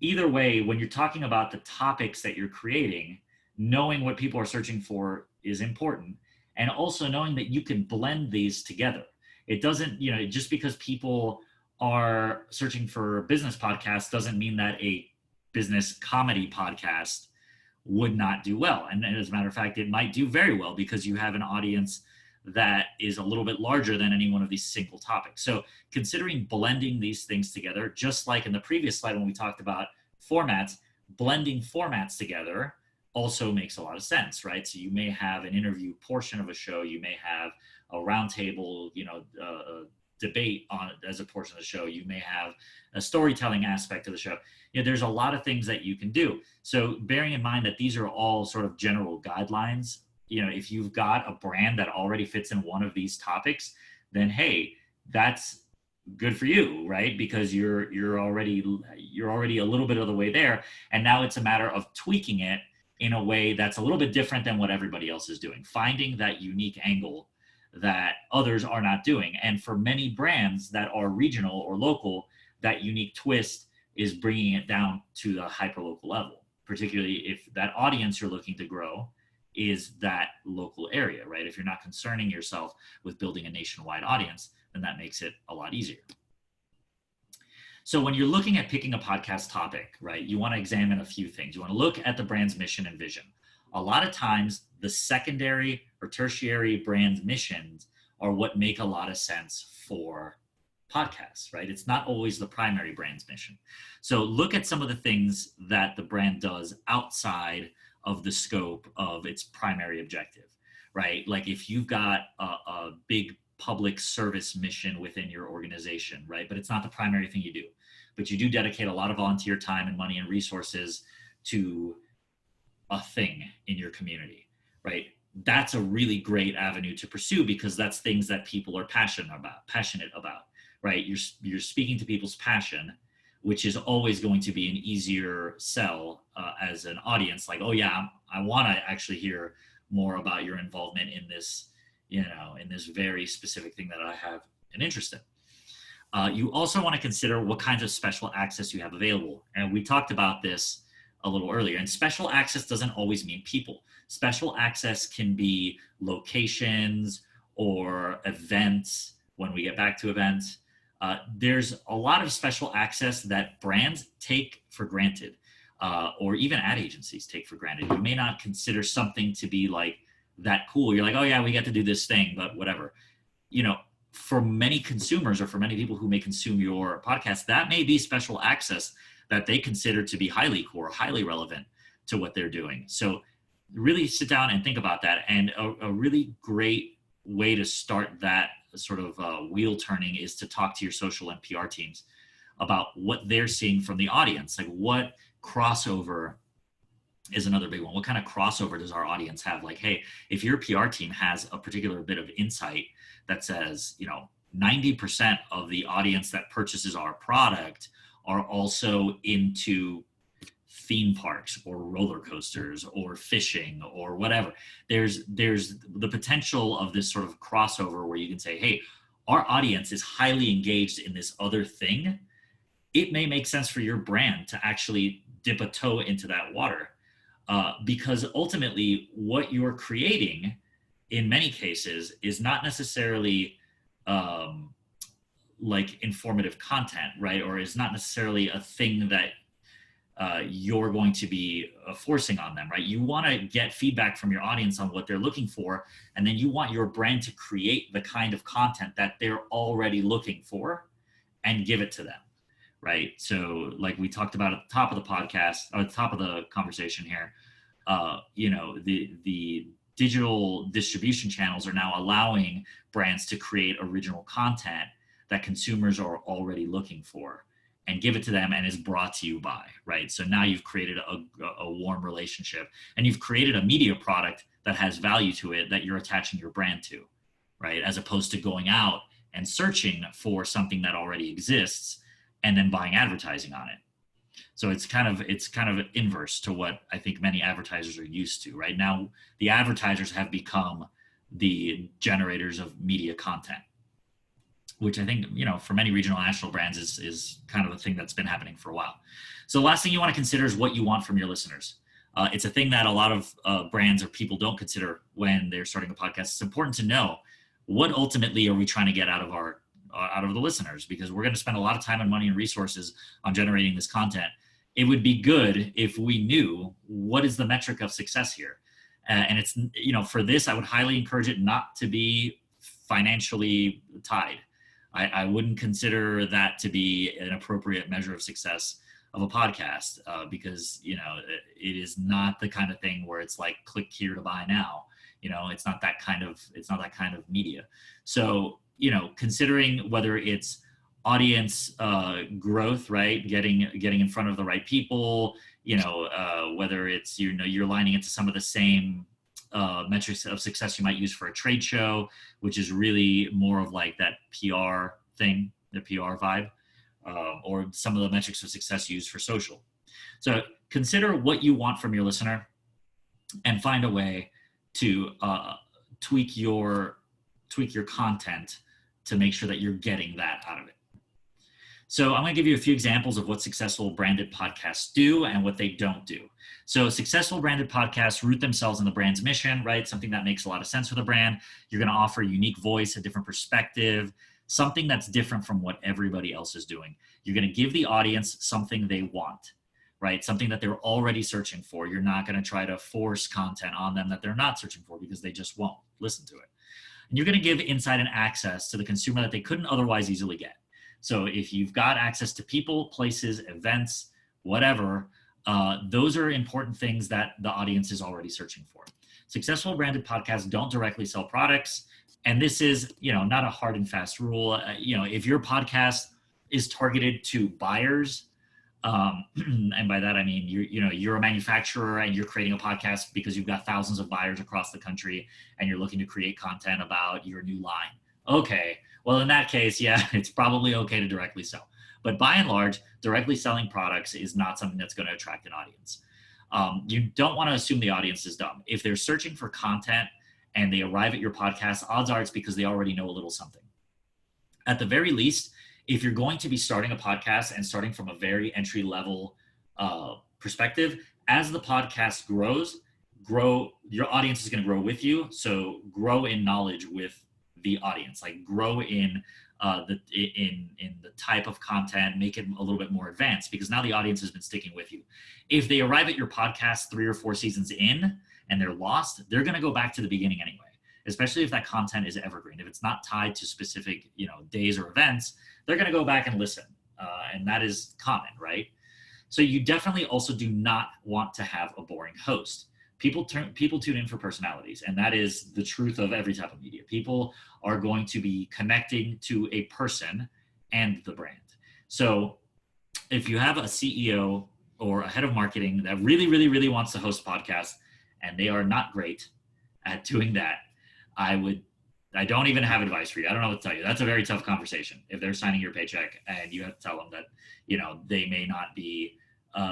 Either way, when you're talking about the topics that you're creating, knowing what people are searching for is important, and also knowing that you can blend these together. It doesn't, just because people are searching for business podcasts doesn't mean that a business comedy podcast would not do well. And as a matter of fact, it might do very well because you have an audience that is a little bit larger than any one of these single topics. So considering blending these things together, just like in the previous slide when we talked about formats, blending formats together also makes a lot of sense, right? So you may have an interview portion of a show, you may have a roundtable, debate on it as a portion of the show, you may have a storytelling aspect of the show. There's a lot of things that you can do. So bearing in mind that these are all sort of general guidelines, if you've got a brand that already fits in one of these topics, then hey, that's good for you, right? Because you're already a little bit of the way there, and now it's a matter of tweaking it in a way that's a little bit different than what everybody else is doing, finding that unique angle that others are not doing. And for many brands that are regional or local, that unique twist is bringing it down to the hyperlocal level, particularly if that audience you're looking to grow is that local area, right? If you're not concerning yourself with building a nationwide audience, then that makes it a lot easier. So when you're looking at picking a podcast topic, right, you want to examine a few things. You want to look at the brand's mission and vision. A lot of times, the secondary or tertiary brand missions are what make a lot of sense for podcasts, right? It's not always the primary brand's mission. So look at some of the things that the brand does outside of the scope of its primary objective, right? Like if you've got a big public service mission within your organization, right? But it's not the primary thing you do, but you do dedicate a lot of volunteer time and money and resources to a thing in your community, right? That's a really great avenue to pursue because that's things that people are passionate about, right? You're speaking to people's passion, which is always going to be an easier sell as an audience. Like, oh yeah, I want to actually hear more about your involvement in this, in this very specific thing that I have an interest in. You also want to consider what kinds of special access you have available. And we talked about this a little earlier. And special access doesn't always mean people. Special access can be locations or events when we get back to events. There's a lot of special access that brands take for granted, or even ad agencies take for granted. You may not consider something to be like that cool. You're like, oh yeah, we get to do this thing, but whatever. For many consumers or for many people who may consume your podcast, that may be special access that they consider to be highly core, highly relevant to what they're doing. So really sit down and think about that. And a really great way to start that sort of wheel turning is to talk to your social and PR teams about what they're seeing from the audience. Like what crossover is another big one. What kind of crossover does our audience have? Like, hey, if your PR team has a particular bit of insight that says, 90% of the audience that purchases our product are also into theme parks or roller coasters or fishing or whatever. There's the potential of this sort of crossover where you can say, hey, our audience is highly engaged in this other thing. It may make sense for your brand to actually dip a toe into that water because ultimately what you're creating in many cases is not necessarily like informative content, right? Or is not necessarily a thing that you're going to be forcing on them, right? You want to get feedback from your audience on what they're looking for, and then you want your brand to create the kind of content that they're already looking for and give it to them, right? So like we talked about at the top of the podcast, or at the top of the conversation here, the digital distribution channels are now allowing brands to create original content that consumers are already looking for and give it to them and is brought to you by, right? So now you've created a warm relationship and you've created a media product that has value to it that you're attaching your brand to, right? As opposed to going out and searching for something that already exists and then buying advertising on it. So it's kind of inverse to what I think many advertisers are used to. Right now, the advertisers have become the generators of media content, which I think, for many regional national brands is kind of a thing that's been happening for a while. So the last thing you want to consider is what you want from your listeners. It's a thing that a lot of brands or people don't consider when they're starting a podcast. It's important to know what ultimately are we trying to get out of the listeners, because we're going to spend a lot of time and money and resources on generating this content. It would be good if we knew what is the metric of success here. And it's, for this, I would highly encourage it not to be financially tied. I wouldn't consider that to be an appropriate measure of success of a podcast because, it is not the kind of thing where it's like, click here to buy now. It's not that kind of media. So, considering whether it's audience growth, right? Getting in front of the right people, whether it's, you're lining into some of the same metrics of success you might use for a trade show, which is really more of like that PR thing, the PR vibe, or some of the metrics of success used for social. So consider what you want from your listener and find a way to tweak your content to make sure that you're getting that out of it. So I'm going to give you a few examples of what successful branded podcasts do and what they don't do. So successful branded podcasts root themselves in the brand's mission, right? Something that makes a lot of sense for the brand. You're going to offer a unique voice, a different perspective, something that's different from what everybody else is doing. You're going to give the audience something they want, right? Something that they're already searching for. You're not going to try to force content on them that they're not searching for because they just won't listen to it. And you're going to give insight and access to the consumer that they couldn't otherwise easily get. So if you've got access to people, places, events, whatever, Those are important things that the audience is already searching for. Successful branded podcasts don't directly sell products. And this is, not a hard and fast rule. If your podcast is targeted to buyers, and by that I mean you're a manufacturer and you're creating a podcast because you've got thousands of buyers across the country and you're looking to create content about your new line. Okay, well in that case, yeah, it's probably okay to directly sell. But by and large, directly selling products is not something that's going to attract an audience. You don't want to assume the audience is dumb. If they're searching for content and they arrive at your podcast, odds are it's because they already know a little something. At the very least, if you're going to be starting a podcast and starting from a very entry level perspective, as the podcast grows, your audience is going to grow with you. So grow in knowledge with the audience, like grow in the type of content, make it a little bit more advanced, because now the audience has been sticking with you. If they arrive at your podcast 3 or 4 seasons in and they're lost, they're going to go back to the beginning anyway, especially if that content is evergreen. If it's not tied to specific, days or events, they're going to go back and listen. And that is common, right? So you definitely also do not want to have a boring host. People tune in for personalities, and that is the truth of every type of media. People are going to be connecting to a person and the brand. So if you have a CEO or a head of marketing that really, really, really wants to host a podcast and they are not great at doing that, I don't even have advice for you. I don't know what to tell you. That's a very tough conversation. If they're signing your paycheck and you have to tell them that, they may not be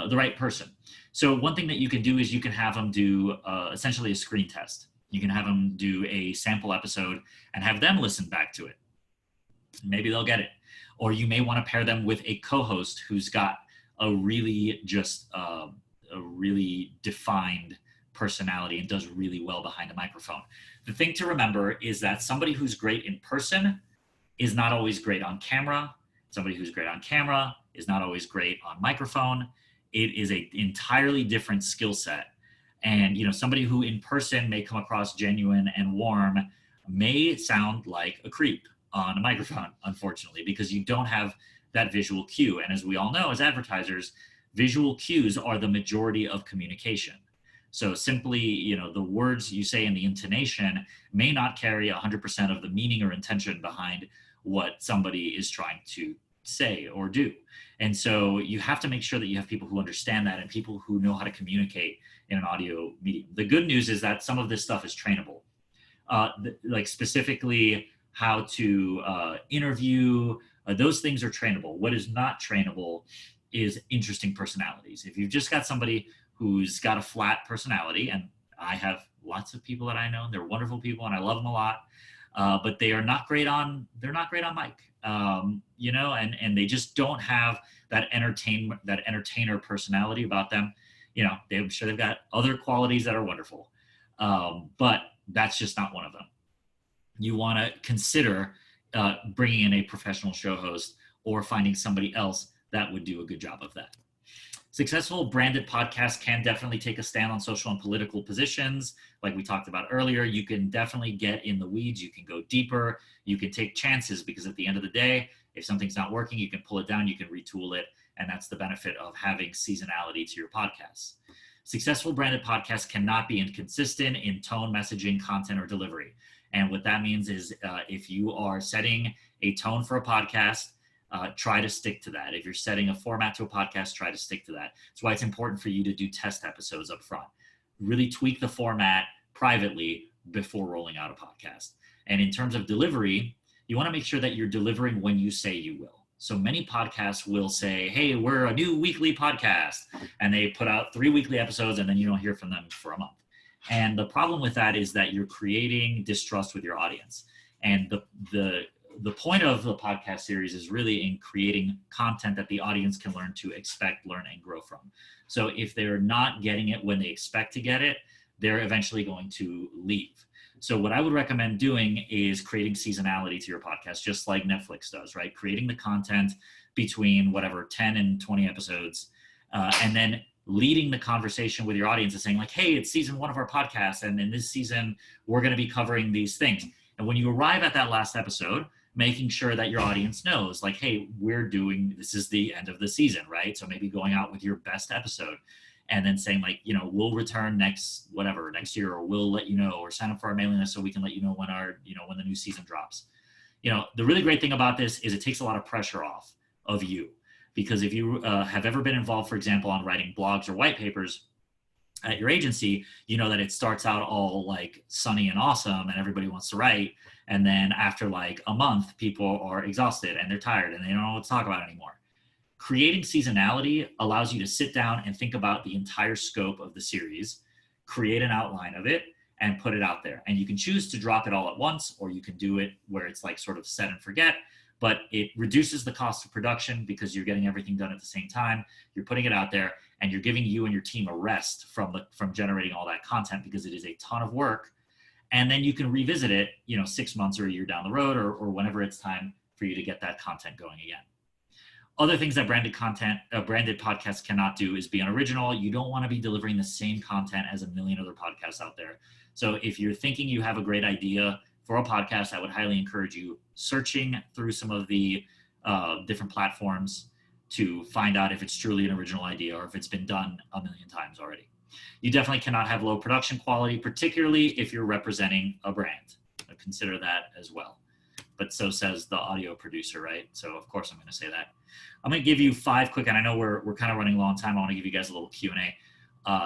the right person. So one thing that you can do is you can have them do essentially a screen test. You can have them do a sample episode and have them listen back to it. Maybe they'll get it. Or you may want to pair them with a co-host who's got a really defined personality and does really well behind a microphone. The thing to remember is that somebody who's great in person is not always great on camera. Somebody who's great on camera is not always great on microphone. It is an entirely different skill set. And, somebody who in person may come across genuine and warm may sound like a creep on a microphone, unfortunately, because you don't have that visual cue. And as we all know, as advertisers, visual cues are the majority of communication. So simply, the words you say and the intonation may not carry 100% of the meaning or intention behind what somebody is trying to say or do. And so you have to make sure that you have people who understand that and people who know how to communicate in an audio medium. The good news is that some of this stuff is trainable. Like specifically how to interview, those things are trainable. What is not trainable is interesting personalities. If you've just got somebody who's got a flat personality, and I have lots of people that I know, and they're wonderful people and I love them a lot, but they're not great on mic. And they just don't have that entertainer personality about them. I'm sure they've got other qualities that are wonderful, but that's just not one of them. You want to consider bringing in a professional show host or finding somebody else that would do a good job of that. Successful branded podcasts can definitely take a stand on social and political positions. Like we talked about earlier, you can definitely get in the weeds. You can go deeper. You can take chances, because at the end of the day, if something's not working, you can pull it down, you can retool it. And that's the benefit of having seasonality to your podcasts. Successful branded podcasts cannot be inconsistent in tone, messaging, content, or delivery. And what that means is if you are setting a tone for a podcast, try to stick to that. If you're setting a format to a podcast, try to stick to that. That's why it's important for you to do test episodes up front. Really tweak the format privately before rolling out a podcast. And in terms of delivery, you want to make sure that you're delivering when you say you will. So many podcasts will say, hey, we're a new weekly podcast, and they put out 3 weekly episodes and then you don't hear from them for a month. And the problem with that is that you're creating distrust with your audience. And the point of the podcast series is really in creating content that the audience can learn to expect, learn, and grow from. So if they're not getting it when they expect to get it, they're eventually going to leave. So what I would recommend doing is creating seasonality to your podcast, just like Netflix does, right? Creating the content between 10 and 20 episodes, and then leading the conversation with your audience and saying like, hey, it's season 1 of our podcast, and in this season, we're going to be covering these things. And when you arrive at that last episode, making sure that your audience knows, like, hey, this is the end of the season, right? So maybe going out with your best episode and then saying, like, we'll return next year, or we'll let you know, or sign up for our mailing list so we can let you know when the new season drops. The really great thing about this is it takes a lot of pressure off of you, because if you have ever been involved, for example, on writing blogs or white papers at your agency, you know that it starts out all like sunny and awesome and everybody wants to write. And then after like a month, people are exhausted and they're tired and they don't know what to talk about anymore. Creating seasonality allows you to sit down and think about the entire scope of the series, create an outline of it, and put it out there. And you can choose to drop it all at once, or you can do it where it's like sort of set and forget, but it reduces the cost of production because you're getting everything done at the same time. You're putting it out there, and you're giving you and your team a rest from generating all that content, because it is a ton of work. And then you can revisit it, 6 months or a year down the road, or whenever it's time for you to get that content going again. Other things that branded podcasts cannot do is be unoriginal. You don't want to be delivering the same content as a million other podcasts out there. So if you're thinking you have a great idea for a podcast, I would highly encourage you searching through some of the different platforms to find out if it's truly an original idea or if it's been done a million times already. You definitely cannot have low production quality, particularly if you're representing a brand. Consider that as well. But so says the audio producer, right? So of course I'm going to say that. I'm going to give you 5 quick, and I know we're kind of running low on time. I want to give you guys a little Q&A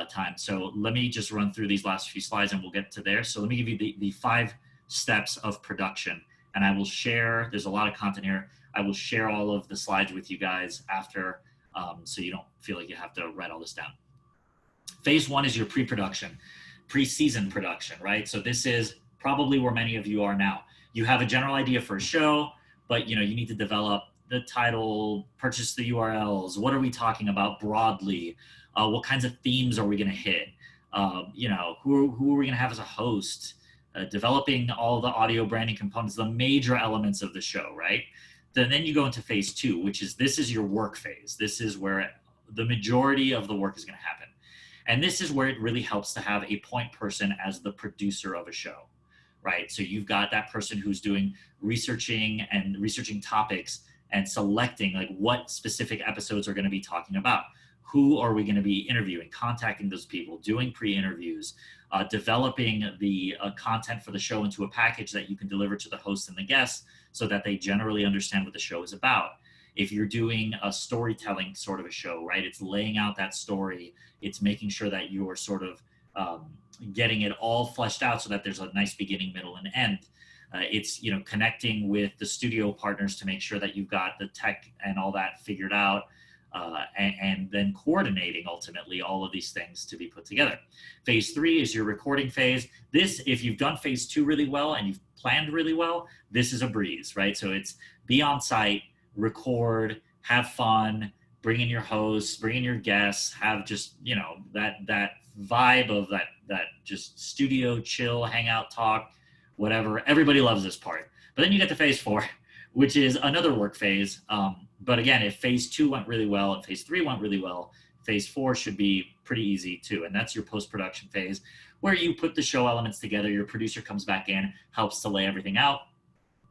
time. So let me just run through these last few slides and we'll get to there. So let me give you the 5 steps of production, and I will share, there's a lot of content here. I will share all of the slides with you guys after, so you don't feel like you have to write all this down. Phase 1 is your pre-production, pre-season production, right? So this is probably where many of you are now. You have a general idea for a show, but you need to develop the title, purchase the URLs. What are we talking about broadly? What kinds of themes are we going to hit? Who are we going to have as a host? Developing all the audio branding components, the major elements of the show, right? Then you go into phase 2, which is your work phase. This is where the majority of the work is going to happen. And this is where it really helps to have a point person as the producer of a show, right? So you've got that person who's doing researching topics and selecting like what specific episodes are going to be talking about. Who are we going to be interviewing, contacting those people, doing pre-interviews, developing the content for the show into a package that you can deliver to the host and the guests so that they generally understand what the show is about. If you're doing a storytelling sort of a show, right, it's laying out that story. It's making sure that you're sort of getting it all fleshed out so that there's a nice beginning, middle, and end. It's connecting with the studio partners to make sure that you've got the tech and all that figured out, and then coordinating ultimately all of these things to be put together. Phase 3 is your recording phase. This, if you've done phase 2 really well and you've planned really well, this is a breeze, right? So it's be on site, record, have fun, bring in your hosts, bring in your guests, have just that vibe of that just studio chill, hangout, talk, whatever. Everybody loves this part. But then you get to phase 4, which is another work phase. But again, if phase 2 went really well and phase 3 went really well, phase 4 should be pretty easy too. And that's your post-production phase, where you put the show elements together. Your producer comes back in, helps to lay everything out,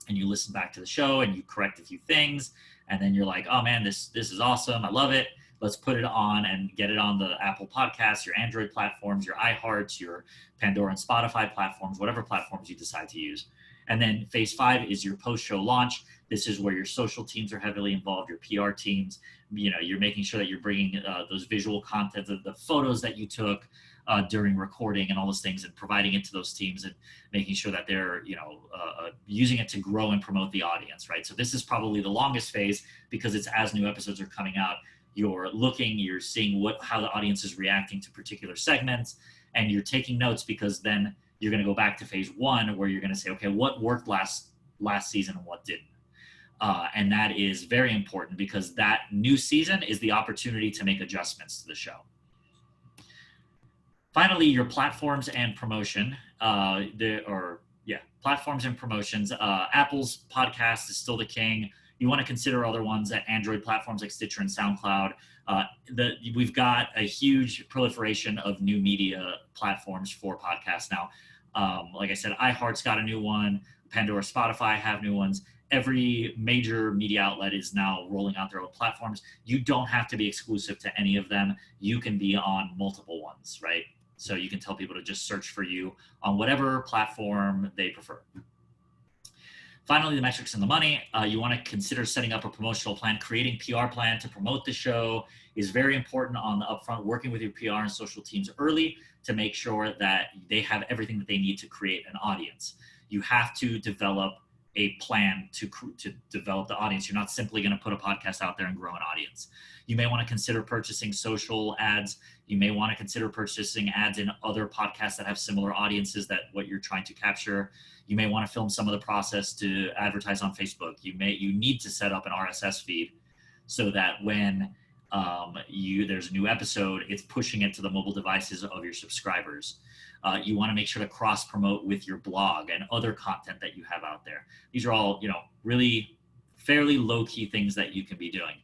and you listen back to the show and you correct a few things. And then you're like, oh man, this is awesome. I love it. Let's put it on and get it on the Apple Podcasts, your Android platforms, your iHearts, your Pandora and Spotify platforms, whatever platforms you decide to use. And then phase 5 is your post-show launch. This is where your social teams are heavily involved, your PR teams. You're making sure that you're bringing those visual content, the photos that you took during recording and all those things, and providing it to those teams and making sure that they're using it to grow and promote the audience, right? So this is probably the longest phase because it's as new episodes are coming out. You're seeing how the audience is reacting to particular segments, and you're taking notes because then you're going to go back to phase 1 where you're going to say, okay, what worked last season and what didn't? And that is very important because that new season is the opportunity to make adjustments to the show. Finally, your platforms and promotion. Platforms and promotions. Apple's podcast is still the king. You want to consider other ones at Android platforms like Stitcher and SoundCloud. We've got a huge proliferation of new media platforms for podcasts now. Like I said, iHeart's got a new one. Pandora, Spotify have new ones. every major media outlet is now rolling out their own platforms. You don't have to be exclusive to any of them. You can be on multiple ones, right? So you can tell people to just search for you on whatever platform they prefer. Finally, the metrics and the money. You want to consider setting up a promotional plan. Creating PR plan to promote the show is very important on the upfront. Working with your PR and social teams early to make sure that they have everything that they need to create an audience. You have to develop a plan to develop the audience. You're not simply going to put a podcast out there and grow an audience. You may want to consider purchasing social ads. You may want to consider purchasing ads in other podcasts that have similar audiences that what you're trying to capture. You may want to film some of the process to advertise on Facebook. You need to set up an RSS feed so that when there's a new episode, it's pushing it to the mobile devices of your subscribers. You want to make sure to cross promote with your blog and other content that you have out there. These are all, really fairly low key things that you can be doing.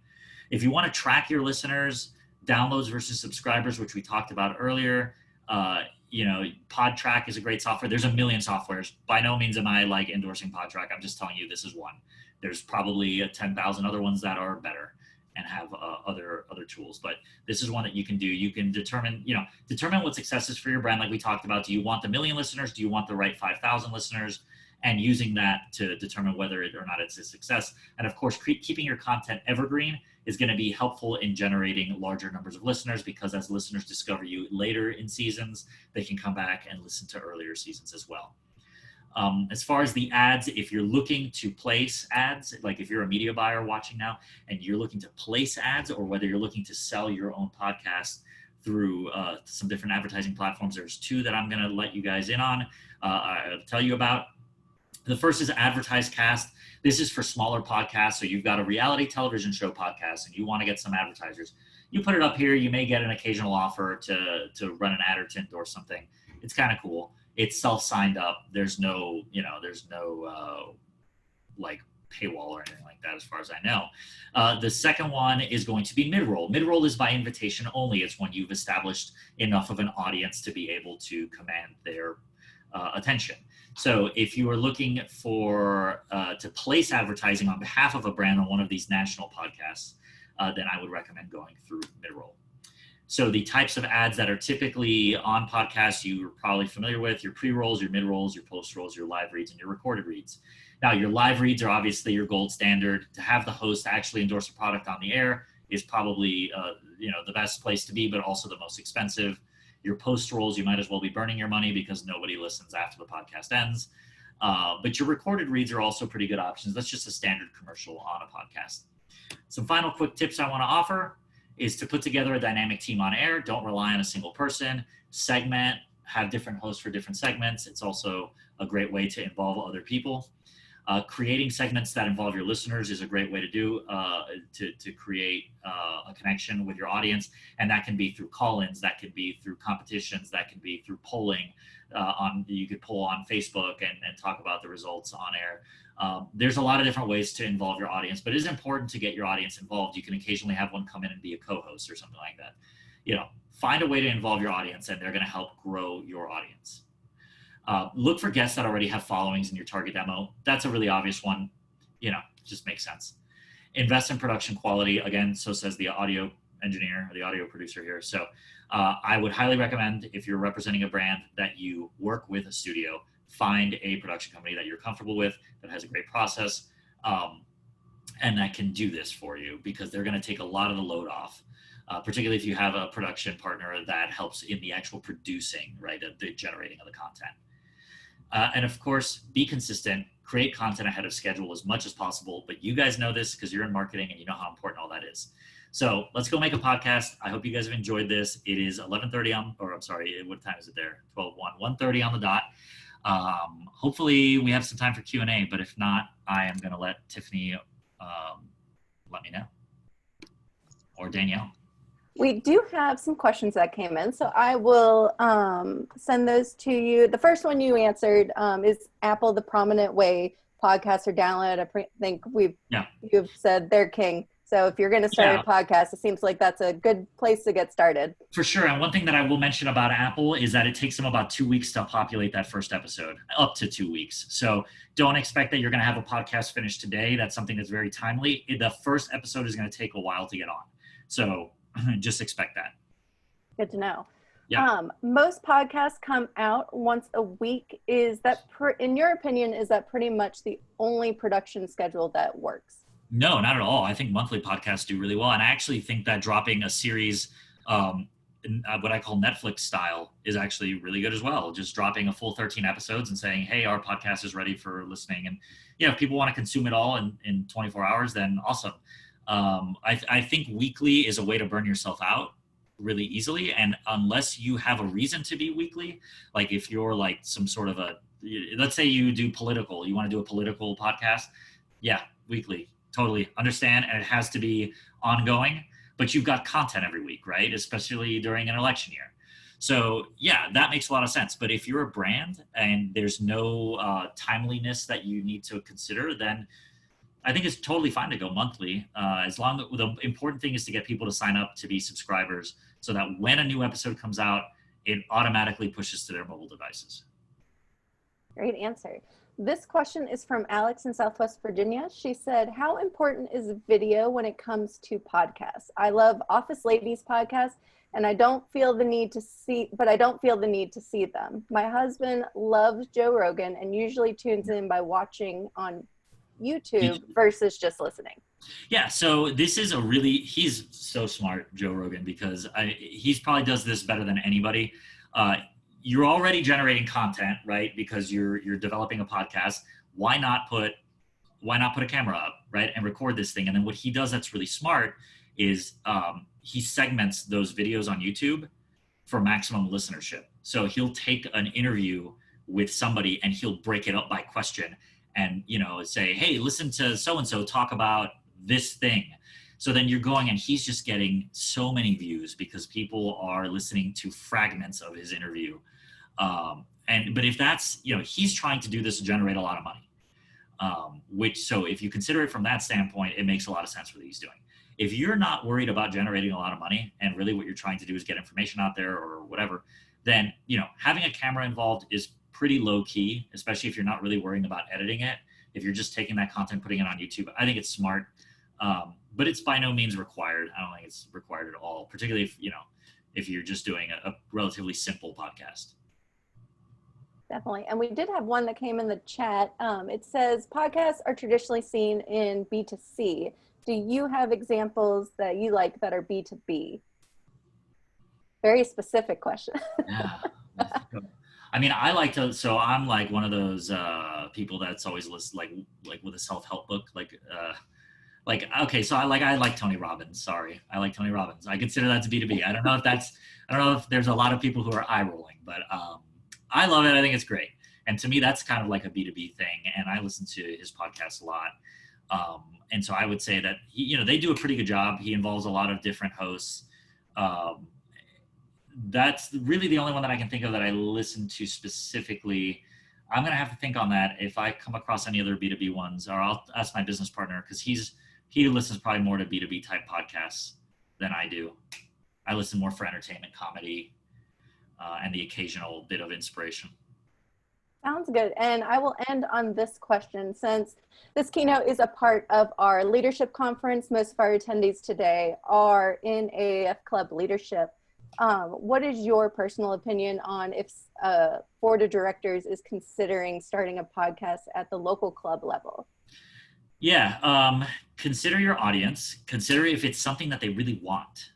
If you want to track your listeners, downloads versus subscribers, which we talked about earlier, PodTrack is a great software. There's a million softwares. By no means am I like endorsing PodTrack. I'm just telling you this is one. There's probably 10,000 other ones that are better and have other tools, but this is one that you can do. You can determine what success is for your brand. Like we talked about, do you want the 1 million listeners? Do you want the right 5,000 listeners? And using that to determine whether it or not it's a success. And of course, keeping your content evergreen is going to be helpful in generating larger numbers of listeners, because as listeners discover you later in seasons, they can come back and listen to earlier seasons as well. As far as the ads, if you're looking to place ads, like if you're a media buyer watching now and you're looking to place ads, or whether you're looking to sell your own podcast through some different advertising platforms, there's 2 that I'm going to let you guys in on, I'll tell you about. The first is AdvertiseCast. This is for smaller podcasts. So you've got a reality television show podcast and you want to get some advertisers. You put it up here. You may get an occasional offer to run an ad or to endorse something. It's kind of cool. It's self-signed up. There's no like paywall or anything like that as far as I know. The second one is going to be mid-roll. Mid-roll is by invitation only. It's when you've established enough of an audience to be able to command their attention. So if you are looking for to place advertising on behalf of a brand on one of these national podcasts, then I would recommend going through mid-roll. So the types of ads that are typically on podcasts you're probably familiar with: your pre-rolls, your mid-rolls, your post-rolls, your live reads, and your recorded reads. Now, your live reads are obviously your gold standard. To have the host actually endorse a product on the air is probably the best place to be, but also the most expensive. Your post rolls, you might as well be burning your money because nobody listens after the podcast ends. But your recorded reads are also pretty good options. That's just a standard commercial on a podcast. Some final quick tips I want to offer is to put together a dynamic team on air. Don't rely on a single person. Segment, have different hosts for different segments. It's also a great way to involve other people. Creating segments that involve your listeners is a great way to do to create a connection with your audience, and that can be through call-ins, that can be through competitions, that can be through polling. You could poll on Facebook and talk about the results on air. There's a lot of different ways to involve your audience, but it is important to get your audience involved. You can occasionally have one come in and be a co-host or something like that. Find a way to involve your audience, and they're going to help grow your audience. Look for guests that already have followings in your target demo. That's a really obvious one. Just makes sense. Invest in production quality. Again, so says the audio engineer or the audio producer here. So I would highly recommend, if you're representing a brand, that you work with a studio. Find a production company that you're comfortable with, that has a great process, and that can do this for you, because they're going to take a lot of the load off. Particularly if you have a production partner that helps in the actual producing, right, the generating of the content. And of course, be consistent, create content ahead of schedule as much as possible. But you guys know this because you're in marketing and you know how important all that is. So let's go make a podcast. I hope you guys have enjoyed this. It is 11:30 what time is it there? 1:30 on the dot. Hopefully we have some time for Q&A, but if not, I am going to let Tiffany let me know, or Danielle. We do have some questions that came in, so I will send those to you. The first one you answered is Apple the prominent way podcasts are downloaded. I think you've said they're king. So if you're going to start Yeah. a podcast, it seems like that's a good place to get started. For sure. And one thing that I will mention about Apple is that it takes them about 2 weeks to populate that first episode, up to 2 weeks. So don't expect that you're going to have a podcast finished today. That's something that's very timely. The first episode is going to take a while to get on. So just expect that. Good to know. Yeah. Most podcasts come out once a week. Is that, in your opinion, is that pretty much the only production schedule that works? No, not at all. I think monthly podcasts do really well. And I actually think that dropping a series, in what I call Netflix style, is actually really good as well. Just dropping a full 13 episodes and saying, hey, our podcast is ready for listening. And if people want to consume it all in 24 hours, then awesome. I think weekly is a way to burn yourself out really easily. And unless you have a reason to be weekly, like if you're like some sort of let's say you do political, you want to do a political podcast. Yeah, weekly. Totally understand. And it has to be ongoing, but you've got content every week, right? Especially during an election year. So yeah, that makes a lot of sense. But if you're a brand and there's no timeliness that you need to consider, then I think it's totally fine to go monthly. The important thing is to get people to sign up to be subscribers so that when a new episode comes out, it automatically pushes to their mobile devices. Great answer. This question is from Alex in Southwest Virginia. She said, how important is video when it comes to podcasts? I love Office Ladies podcast and I don't feel the need to see them. My husband loves Joe Rogan and usually tunes in by watching on YouTube versus just listening. Yeah, so this is he's so smart, Joe Rogan, because he probably does this better than anybody. You're already generating content, right? Because you're developing a podcast. Why not put a camera up, right, and record this thing? And then what he does that's really smart is he segments those videos on YouTube for maximum listenership. So he'll take an interview with somebody and he'll break it up by question and say, hey, listen to so and so talk about this thing. So then you're going and he's just getting so many views because people are listening to fragments of his interview. But if that's, he's trying to do this to generate a lot of money, so if you consider it from that standpoint, it makes a lot of sense what he's doing. If you're not worried about generating a lot of money and really what you're trying to do is get information out there or whatever, then, having a camera involved is pretty low key, especially if you're not really worrying about editing it. If you're just taking that content, putting it on YouTube, I think it's smart. But it's by no means required. I don't think it's required at all, particularly if you're just doing a relatively simple podcast. Definitely. And we did have one that came in the chat. It says podcasts are traditionally seen in B2C. Do you have examples that you like that are B2B? Very specific question. Yeah. I mean, I'm like one of those people that's always like with a self-help book, okay, so I like Tony Robbins. Sorry, I like Tony Robbins. I consider that to B2B. I don't know if there's a lot of people who are eye rolling, but I love it. I think it's great. And to me, that's kind of like a B2B thing. And I listen to his podcast a lot. And so I would say that they do a pretty good job. He involves a lot of different hosts. That's really the only one that I can think of that I listen to specifically. I'm going to have to think on that if I come across any other B2B ones, or I'll ask my business partner because he listens probably more to B2B type podcasts than I do. I listen more for entertainment, comedy, and the occasional bit of inspiration. Sounds good. And I will end on this question. Since this keynote is a part of our leadership conference, most of our attendees today are in AAF Club leadership. What is your personal opinion on if board of directors is considering starting a podcast at the local club level? Yeah, consider your audience. Consider if it's something that they really want.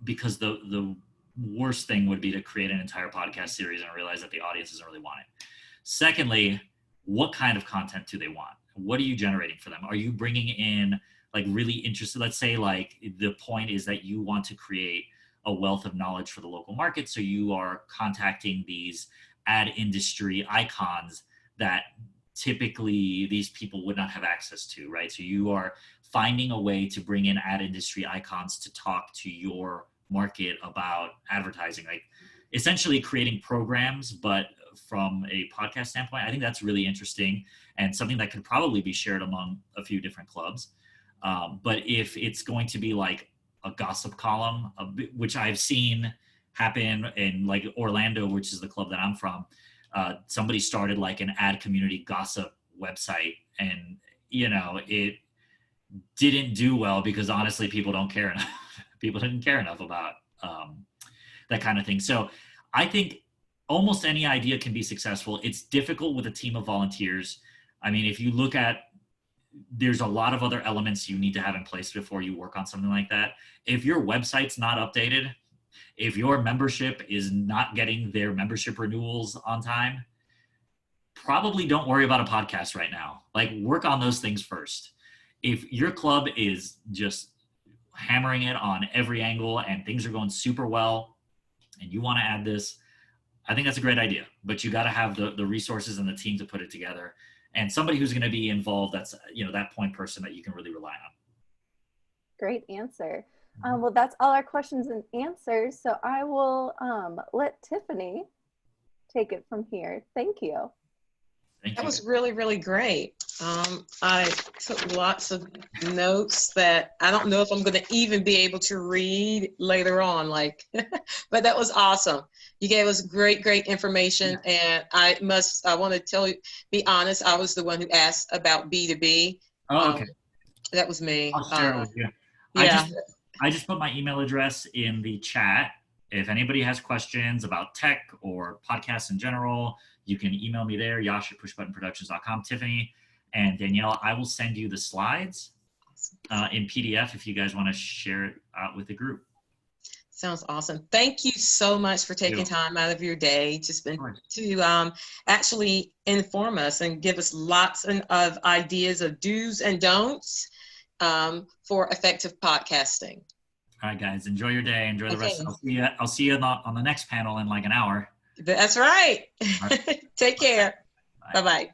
Because the worst thing would be to create an entire podcast series and realize that the audience doesn't really want it. Secondly, what kind of content do they want? What are you generating for them? Are you bringing in like really interested, let's say like the point is that you want to create a wealth of knowledge for the local market. So you are contacting these ad industry icons that typically these people would not have access to, right? So you are finding a way to bring in ad industry icons to talk to your market about advertising, like essentially creating programs, but from a podcast standpoint, I think that's really interesting and something that could probably be shared among a few different clubs. But if it's going to be like a gossip column, which I've seen happen in like Orlando, which is the club that I'm from, somebody started like an ad community gossip website, and it didn't do well because honestly people don't care enough. People didn't care enough about that kind of thing. So I think almost any idea can be successful. It's difficult with a team of volunteers. I mean, if you look at, there's a lot of other elements you need to have in place before you work on something like that. If your website's not updated, if your membership is not getting their membership renewals on time, probably don't worry about a podcast right now. Like, work on those things first. If your club is just hammering it on every angle and things are going super well and you want to add this, I think that's a great idea, but you got to have the resources and the team to put it together, and somebody who's going to be involved. That's, that point person that you can really rely on. Great answer. Well, that's all our questions and answers. So I will let Tiffany take it from here. Thank you. That was really, really great. I took lots of notes that I don't know if I'm going to even be able to read later on, but that was awesome. You gave us great, great information. And I want to be honest, I was the one who asked about B2B. Oh, okay. That was me. I'll share it with you. Yeah. I just put my email address in the chat. If anybody has questions about tech or podcasts in general, you can email me there, Yeosh@pushbuttonproductions.com. Tiffany and Danielle, I will send you the slides in PDF if you guys want to share it out with the group. Sounds awesome. Thank you so much for taking time out of your day to actually inform us and give us lots of ideas of do's and don'ts for effective podcasting. All right, guys, enjoy your day. Enjoy the rest. I'll see you on the next panel in like an hour. That's right. Take care. Bye-bye.